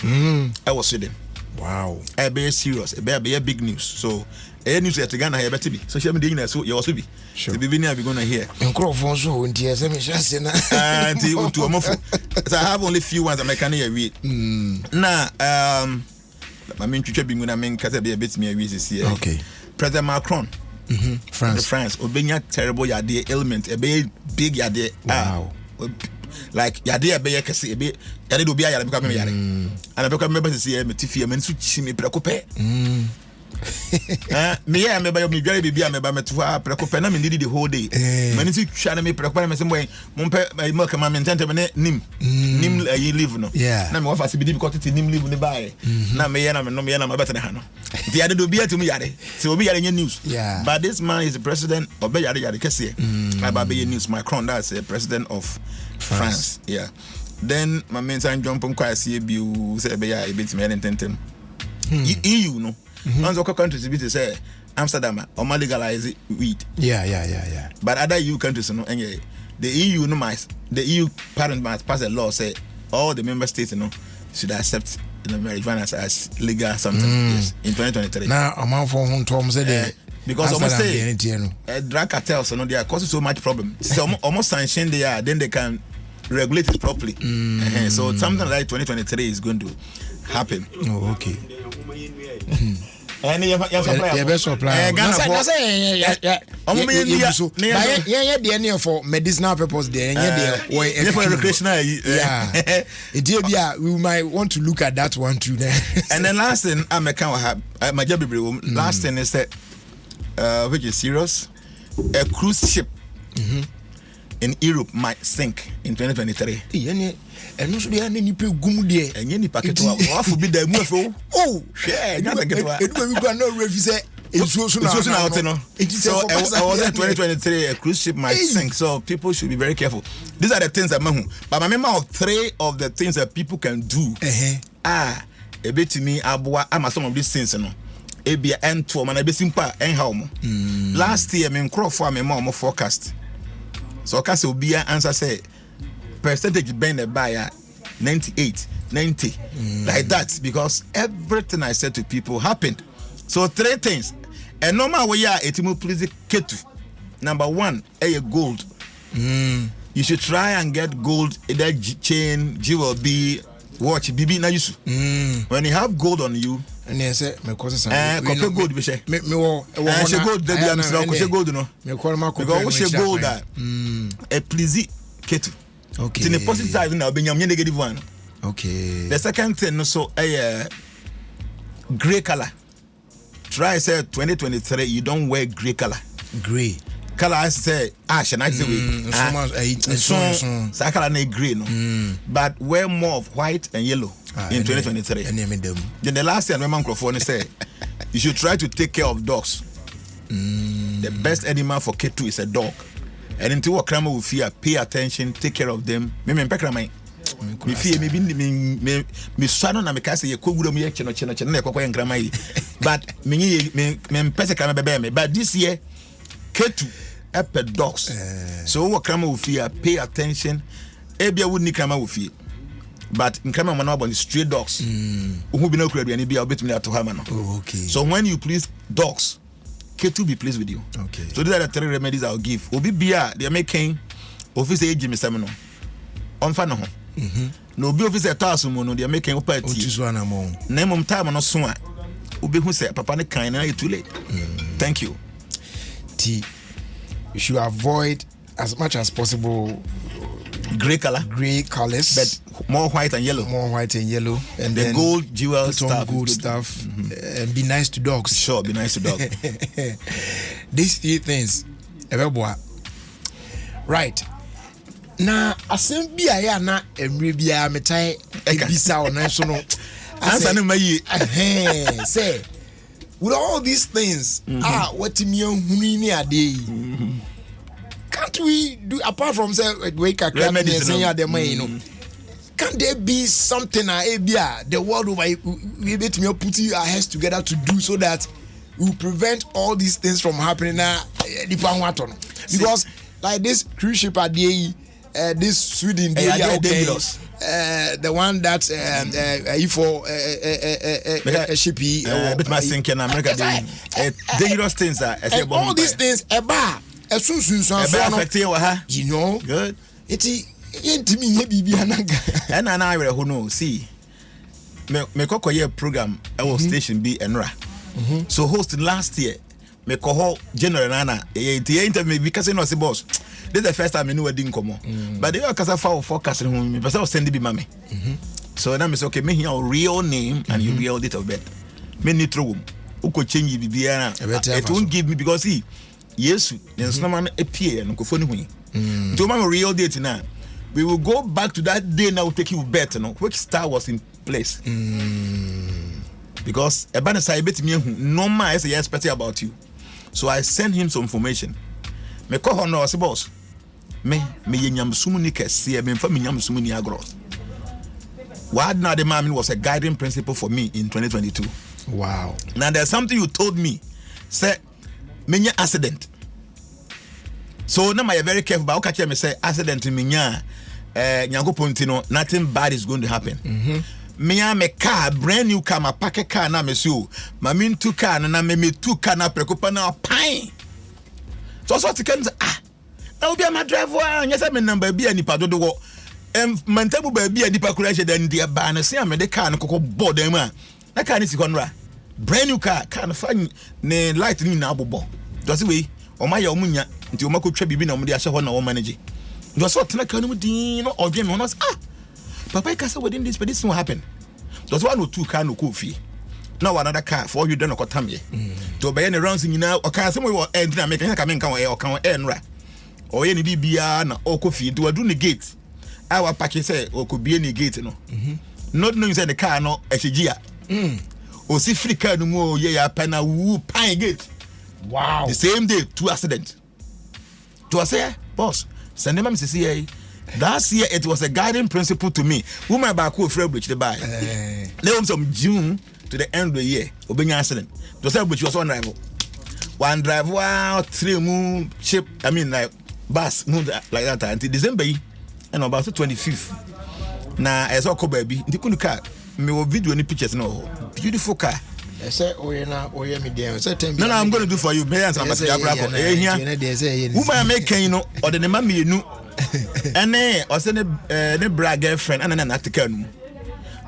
I was Sweden. Wow. I be serious. Be a big news. So. Any news at Ghana here better be social media so you also be sure. To be near we gonna hear OfieKwanso and TSM just na and to so I have only few ones that I can hear read now I mean to be gonna mean cause be a bit me this here. Okay. President Macron France obenya terrible yade element a big yade. Wow. Like yade be kese be yade do be yade become yade and I become member see me tifie me so chi me preocupe me ya me ba me dware bibia me ba meto a prekope na me didi the whole day mani ti twa na me prekope me se mo mpe milk ma me ntente me nim you live no na me wafa se bidi because ti nim live ne bae na me ya na me no me ya na me betene ha no ti ade do bia ti mu yare ti obi yare nya news but this man is the president of be yare kese about be news Macron, that's the president of France. Yeah, then my main time jump on quite see you say be ya e bit me ententem EU no. Once other countries be to say Amsterdam or legalize weed. Yeah. But other EU countries no the EU the EU parent must pass a law say all the member states should accept marijuana as legal something yes, in 2023. Now amount for whom Tom said because almost say drug cartels they are causing so much problem. So almost sanction they are then they can regulate it properly. So something like 2023 is going to happen. Oh, okay. And you best supply. For medicinal purpose there. For recreational. We might want to look at that one too. And then last thing I'm a my job last thing is that which is serious. A cruise ship in Europe might sink in 2023. And no so dey any pe gum dey enye ni packet wa afu bi da mu afo share nya packet wa we go no refi say ensuo so na out no so I was in 2023 a cruise ship might sink, so people should be very careful. These are the things that mahu, but I remember of 3 of the things that people can do e bit me aboa ama some of these things no e bia ento man e be simple en how mo last year me nkrofo am mo forecast so ka se obi answer say percentage bend the buyer 98 90 like that, because everything I said to people happened. So 3 things. A normal way it will please Ketu. Number 1, a gold. You should try and get gold, either chain, jewel, watch, BB na yusu. When you have gold on you, and they say me cause some gold be she. Me gold that am so gold no. Me call ma because we gold that. A please Ketu. Okay. In the positive side now be nyam negative one. Okay. The second thing so gray color. Try say 2023 you don't wear gray color. Gray color I say ash and I say so color na gray no. But wear more of white and yellow. in 2023. Then the last year, my microphone said, you should try to take care of dogs. The best animal for Ketu is a dog. And until what crime will fear, pay attention, take care of them. Me fear me swano na me kase ye koguro me cheno na ekokwa engrama yi. But me pese kama bebe me. But this year Ketu epe dogs. So what crime will fear, pay attention. Ebia would ni crime will fear. But in crime man about stray dogs. Who be no crowd and be a bit me to hamano. Okay. So when you please dogs, Ketu be pleased with you. Okay. So these are the 3 remedies I'll give. Obi bia they are making office age me semino. On fa no ho. No be office task mo no they are making opati. Otuso anamo. Na mom time no so a. Obi hu say papa ne kan na too late. Thank you. T. You should avoid as much as possible gray colors, but more white and yellow. And the then gold jewel stuff. Gold stuff. And be nice to dogs. Sure, be nice to dogs. These 3 things. Right. Now, asem bia ya na emre bia metai ebisa ona so no. Answer no mayi. Say, with all these things, what me hunu ni ade. Can't we do apart from say wake a remedies can't there be something the world over we bet me put our heads together to do so that we prevent all these things from happening now because like this cruise ship at this Sweden dangerous. The one that for a shippy bit my sinking America dangerous things are all these things you know good it's me bibi anaga and I who know see me kokoye program our station be enra so host last year me koho general nana the interview because no say boss this is the first time me know wedding komo but they because of forecast me person send be mame so now me say okay me here real name and your real date of birth me need throw uko change bibi it won't give me because see Yesu, there's no man appear and go funny. To my real date now. We will go back to that day now, take you better, no? Which star was in place? Because a banner say bet me no man is expecting about you. So I sent him some information. Me call her no as boss. Me nyam sumuni kesi me fa me nyam sumuni agro. What now the man was a guiding principle for me in 2022. Wow. Now there's something you told me. Say menya accident. So now I very careful but okay me say accident menya nyango pontino nothing bad is going to happen. Menya me car brand new car my pack car na me so ma me two car na me two car na prekopa na pine. So so can na obi am driver anya say me number bi anipa dodo wo mantabu ba bi anipa kura she dan dia ba na say me de car no kokko board dem a na car ni si konra brand new car can find ne light ni na abobo does we o ma ya o munya nti o ma ko twa bibi na o de ahye ho na o manage do so tena kan mu din no odwe me no papa ka say within this but this will happen does one or two car no ko fi now another car for you don ko tam ye to be any rounds nyina o ka say mo wo end na me kan ka me kan o kan enra o ye ni bibia na o ko fi do adu ni gate our package say o ko bie ni gate no not knowing say the car no ehyegia o si free car no mo ye ya pana wu pine gate. Wow. The same day 2 accidents. To say boss send them see last year it was a guiding principle to me. Woman back who afraid bridge the buy. Now from June to the end of the year obenya accident. To say bridge was one driver wow 3 moon ship like bus move like that until December and about the 25th. Now as all baby the cool car me will video any pictures no beautiful car. I say me there. No, I'm going to do for you. Me answer my woman making or the name me no. And or send a bra girlfriend and an article.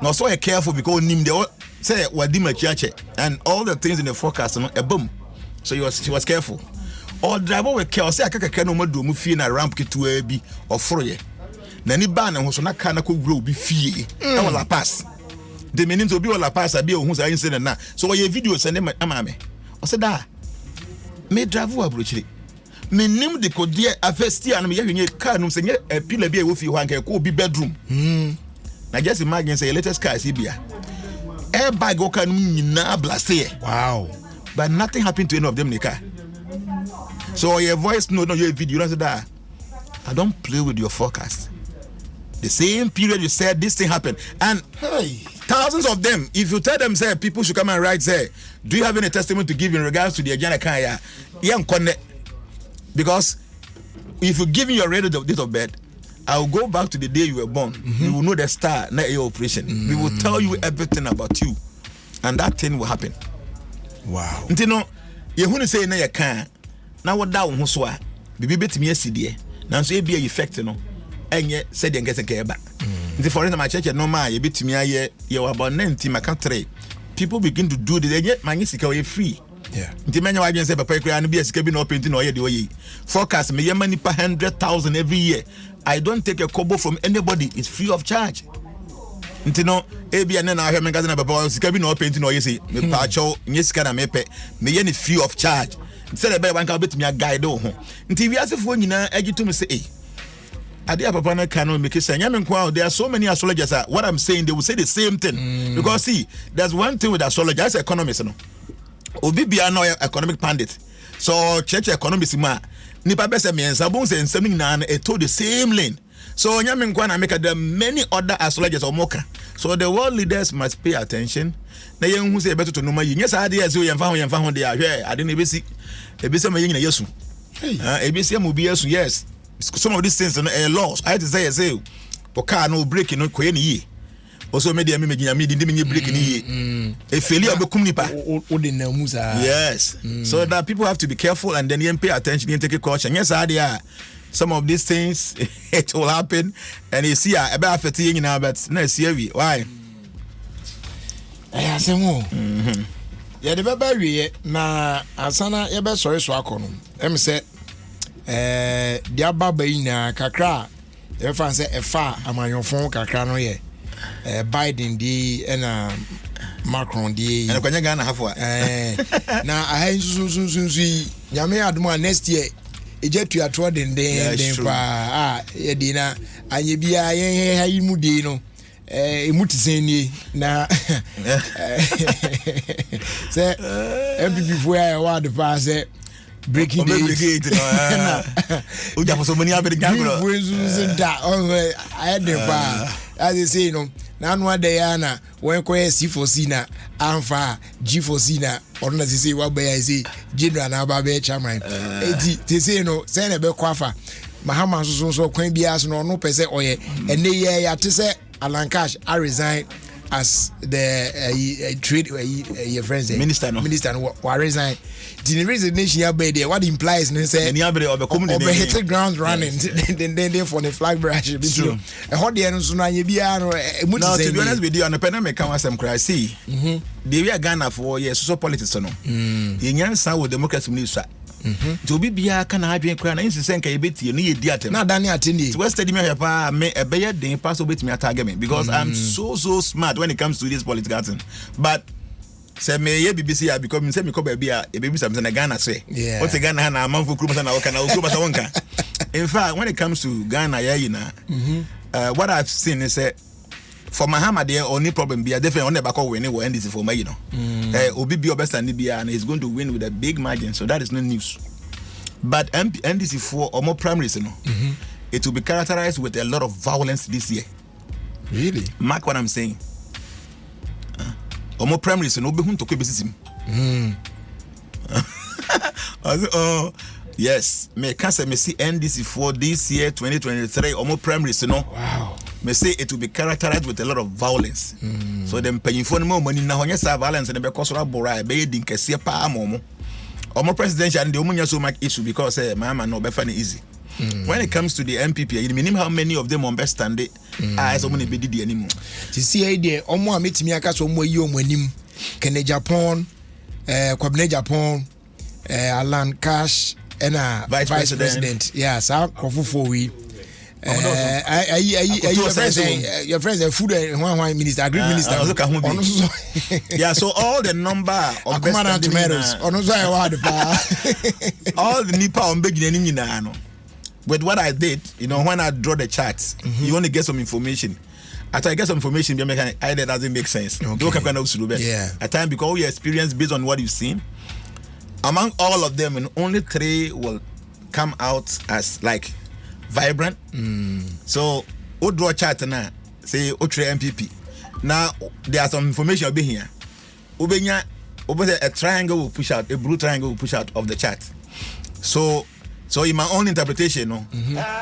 No, so careful because nim they say what dim church and all the things in the forecast a boom. So she was careful. Or driver with care say akaka no do mu fie na ramp Ketu bi or froye. Na ni ba na ho so na ka na ko grow bi fie. Na wala pass. The meaning to be all a pass a be who say incident na. So your video send them amame. I said da. Me drive wo abrochire. Me nim de kodie afesti an me ye car no say a pillar be wo fi ho anka ko bi bedroom. Now just imagine say latest car is Ibia. Airbag go can na blast here. Wow. But nothing happened to any of them in the car. So your voice no your video, you don't say that. I don't play with your forecast. The same period you said this thing happened. And Hey. thousands of them, if you tell them, say, people should come and write, say, do you have any testimony to give in regards to the Jnana Kaya? Because if you give me your date of birth, I will go back to the day you were born. You will know the star, not your operation. We will tell you everything about you. And that thing will happen. Wow. You know, you want to say, you can't. Now, what that one was, Bibi bet me a CD. Now, so it be a effect, you know. And yet, said and get a care back. For instance, my church, no man, you bit me a year, you are about 90, my country. People begin to do this, and yet, my music are free. Yeah. The man I say, Papa, and be a cabin or painting or the way. Forecast me, money per 100,000 every year. I don't take a kobo from anybody, it's free of charge. You know, AB and then I have my cousin about cabin or painting or you see, me pacho, yes, can I make me any free of charge. Instead of one can bet me a guide. Until we ask if one, you know, I get to me say, Adia Papa cannot make it say, there are so many astrologers. What I'm saying, they will say the same thing. Because see, there's one thing with astrology, as economists, no. Obi be no economic pandit. So church economists ma nipa bese me nsabon say nsam na e to the same lane. So nyamenkwa make there many other astrologers or moka. So the world leaders must pay attention. Na yen hu say beto to no ma yin sa ade ase yemfa ho de ahwe ade na ebesi ma yin na yesu. Ebesi am obi yesu, yes. Some of these things are laws. I had to say o car no break no koye ni ye. Also media me break ni ye. E failure be kum nipa. Yes. So that people have to be careful and then pay attention and take caution. Yes, some of these things it will happen and you see about 50 now but no see why. I say mo. Yeah, the baba we na asana ye be sorry so akono. Em say dia baba ina kakra e fan say e fa amanyofon kakra no ye Biden di na Macron di and kwanya Ghana hafo na ahan sunsun nyame adom next year ejetu ato den pa ye di na anye bia ye hayi mu di no emutisen na say MPP for ya word pa say breaking the uja for so many abegangro I had the pa as they say no na no dey na when ko C4C na amfa G4C na or na say wa ba ya say general na ba be chairman they say no say na be kwafa mahama so kwan bia so no pese oye ene ye ya te say Alan Cash I resign as the trade your friends minister no resign the resignation ya be there what implies no say any abere obe hit the ground running then for the flag brush be true e ho de no so na anya bia no emu now to be honest with you on the pandemic can was some cry see the we are Ghana for years so politics no yenyansa with democracy minister to be bia can have been cry na insist say ebeti no ye di atem na dani ateni to study me here me ebeye den pass obeti me target me because I'm so smart when it comes to this political thing but say me ye BBC ya because me say me ko ba bia e baby something na Ghana say what the Ghana na amamfo kuruma na waka na kuruma sa wonka in fact when it comes to Ghana ya you na what I've seen is for Mahama there only problem be different on the back of winning NDC for me you know obi be obestand bia and he's going to win with a big margin so that is no news but NDC for or more primaries you know it will be characterized with a lot of violence this year. Really? Mark what I'm saying. Or more primaries no be hun to kwebesisim. Yes, me can say me see NDC for this year 2023 or more primaries no. Wow. Me say it will be characterized with a lot of violence. So them paying for more money na honya sa violence and be cause of bora be din kese pa amomo. Or more presidential and the omunya so much issue because mama no be funny easy. When it comes to the MPP, you mean how many of them understand it? So many be did anymore. To see idea, omo ametimi aka so mo yi omo anim. Kene Japan, Kwabene Japan, Alan Cash, and Vice President. Yeah, so for we. Your friends are food and minister, agri minister. Yeah, so all the number of tomatoes. All the nipa on beginning with what I did, you know, when I draw the charts, you want to get some information. After I get some information, either doesn't make sense. Yeah. At times, because we experience based on what you've seen, among all of them, and only 3 will come out as like vibrant. So, we draw chart now, say, MPP. Now, there's some information will be here. A triangle will push out, a blue triangle will push out of the chart. So in my own interpretation,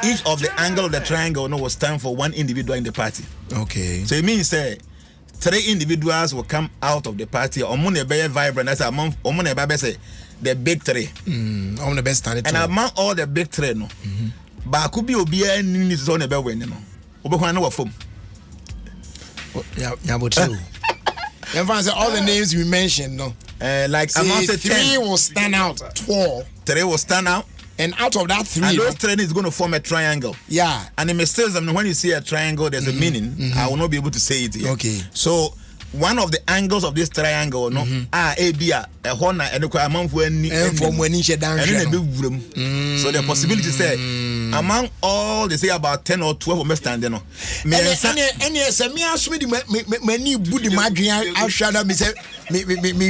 each of the angle of the triangle will stand for one individual in the party. Okay. So it means 3 individuals will come out of the party. Omune be vibrant. That's among the big 3. On the best standard. And among all the big 3, no. But could be obia ni zone be win no. Obekwan no form. Yeah, but true. And all the names we mentioned, no. Like among 3 will stand out. 3 will stand out. And out of that 3, and those 3 is going to form a triangle. Yeah. And in mistakes, when you see a triangle, there's a meaning. I will not be able to say it here. Okay. So one of the angles of this triangle, no, a horn and a amount from when so the possibility say among all they say about 10 or 12 of stand no. Me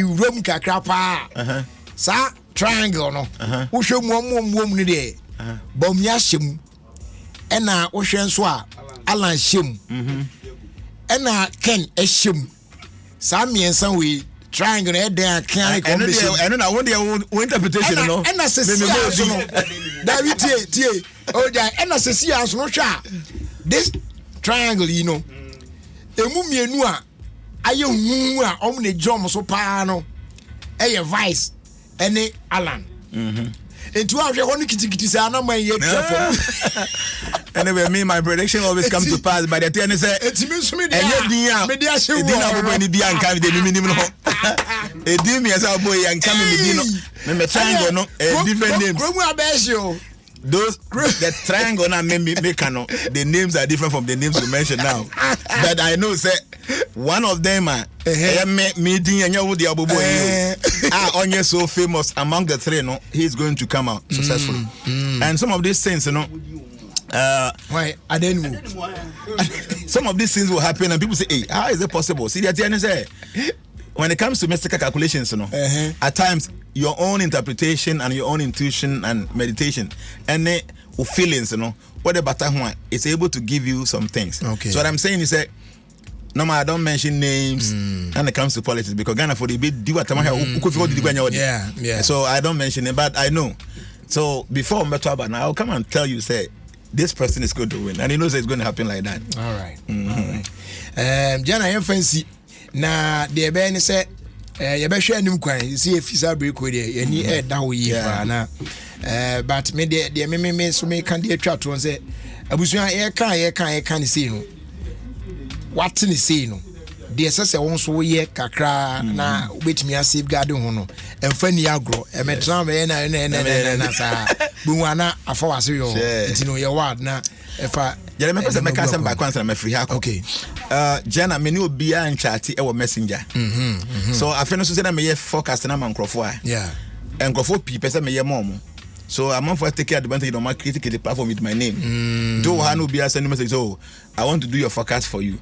room kakrapa. Sa triangle no. Wo hwe mom ni de. Bom ya hyem. Ena wo hwe nso a Alan hyem. Ena Ken hyem. Sa miensa we triangle e den kan combination. And na won interpretation no. Ena se si no. David tie. Oh ja ena se si aso no hwa. This triangle you know. Emu mienu a aye hu a om ne jom so pa no. Eye vice any Alan. Into our one kitty say na man ye anyway, me my prediction always come to pass by the time say it means me media show any dia and come the minimum no e di me say boy and come me triangle no different names. Those the triangle na make the names are different from the names you mentioned now. But I know say one of them meeting and you the abobo onye so famous among the 3 no he is going to come out successfully. And some of these things why I didn't move. Some of these things will happen and people say hey how is it possible? See that you say when it comes to mystical calculations, at times your own interpretation and your own intuition and meditation and feelings, what the batahua is able to give you some things. Okay. So what I'm saying is that no, I don't mention names when it comes to politics because Ghana for the bit yeah. So I don't mention it, but I know. So before Metwaba, I'll come and tell you, say this person is going to win, and he knows it's going to happen like that. All right. Jnana, fancy. Na the ben say you be share nim kwan you see official break we there any da wo yi fa na but me the me so me kan dey twa to say abusuan ye kan say no what ni say no the say won so ye kakra na obetimi a safeguard ho no emfa ni agro e metra be na sa bu wana afa wase yo ntino ye word na efa yele me pese me ka sem back answer me free ha. Okay. Jnana me ni obi an chat e wo messenger. So afeno so say na me ye forecast na mankrofo a. Yeah. Enkrofo pi pese me ye mom. So I'm on for take advantage of my creative platform with my name. Do ha no be send message so I want to do your forecast for you.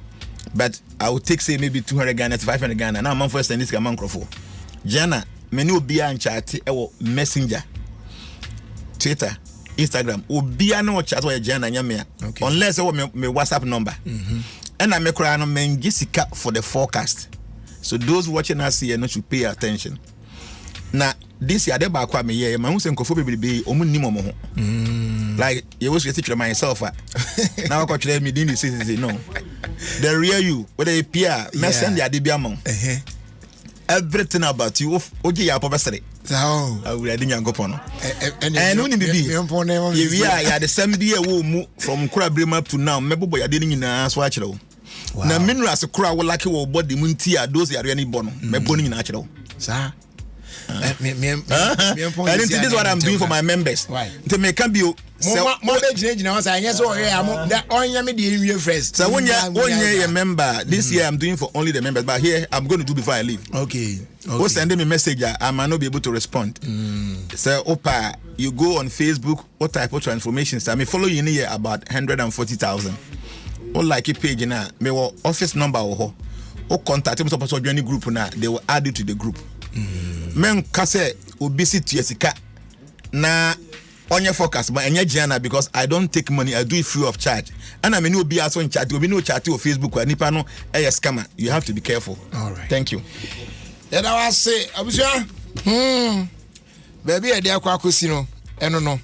But I will take say maybe 200 Ghana, 500 Ghana. Now I'm on for send this mankrofo. Jnana me ni obi an chat e wo messenger. Twitter, Instagram, obia no chat where Jnana nyame unless me WhatsApp number. And I make no men Jessica for the forecast. So those watching us here no should pay attention. Now this year they back me here, my say nkofo be omunni mo ho. Like you was teach myself. Now I got me din say no. The real you, whether you peer, me send ya debia mo. Everything about you oje ya pobesere. So I will ready Yankopon. And only be we are the same day from Kura up to now. Maybe boy I didn't swatch it. Now minerals a crowd will like your body muntia those are any bono. Me boning natural. Sir. And this is what I'm doing for my members. Why? To make can be more now say yes oh yeah that on me the first. So when you're a member this year I'm doing for only the members but here I'm going to do before I leave. Okay. Who send me a message I might not be able to respond. So Opa you go on Facebook what type of transformations I follow you in here about 140,000. o like page na me wo office number wo ho o contact me suppose join group na they will add you to the group men ka say obisi sika na onye focus but enye Jnana because I don't take money, I do it free of charge. And I mean obi aso in chat, obi no chat or Facebook or nipa no scammer. You have to be careful. All right. Thank you. And I was say, abusua, baby, I dey akwa akosi no. Eno no.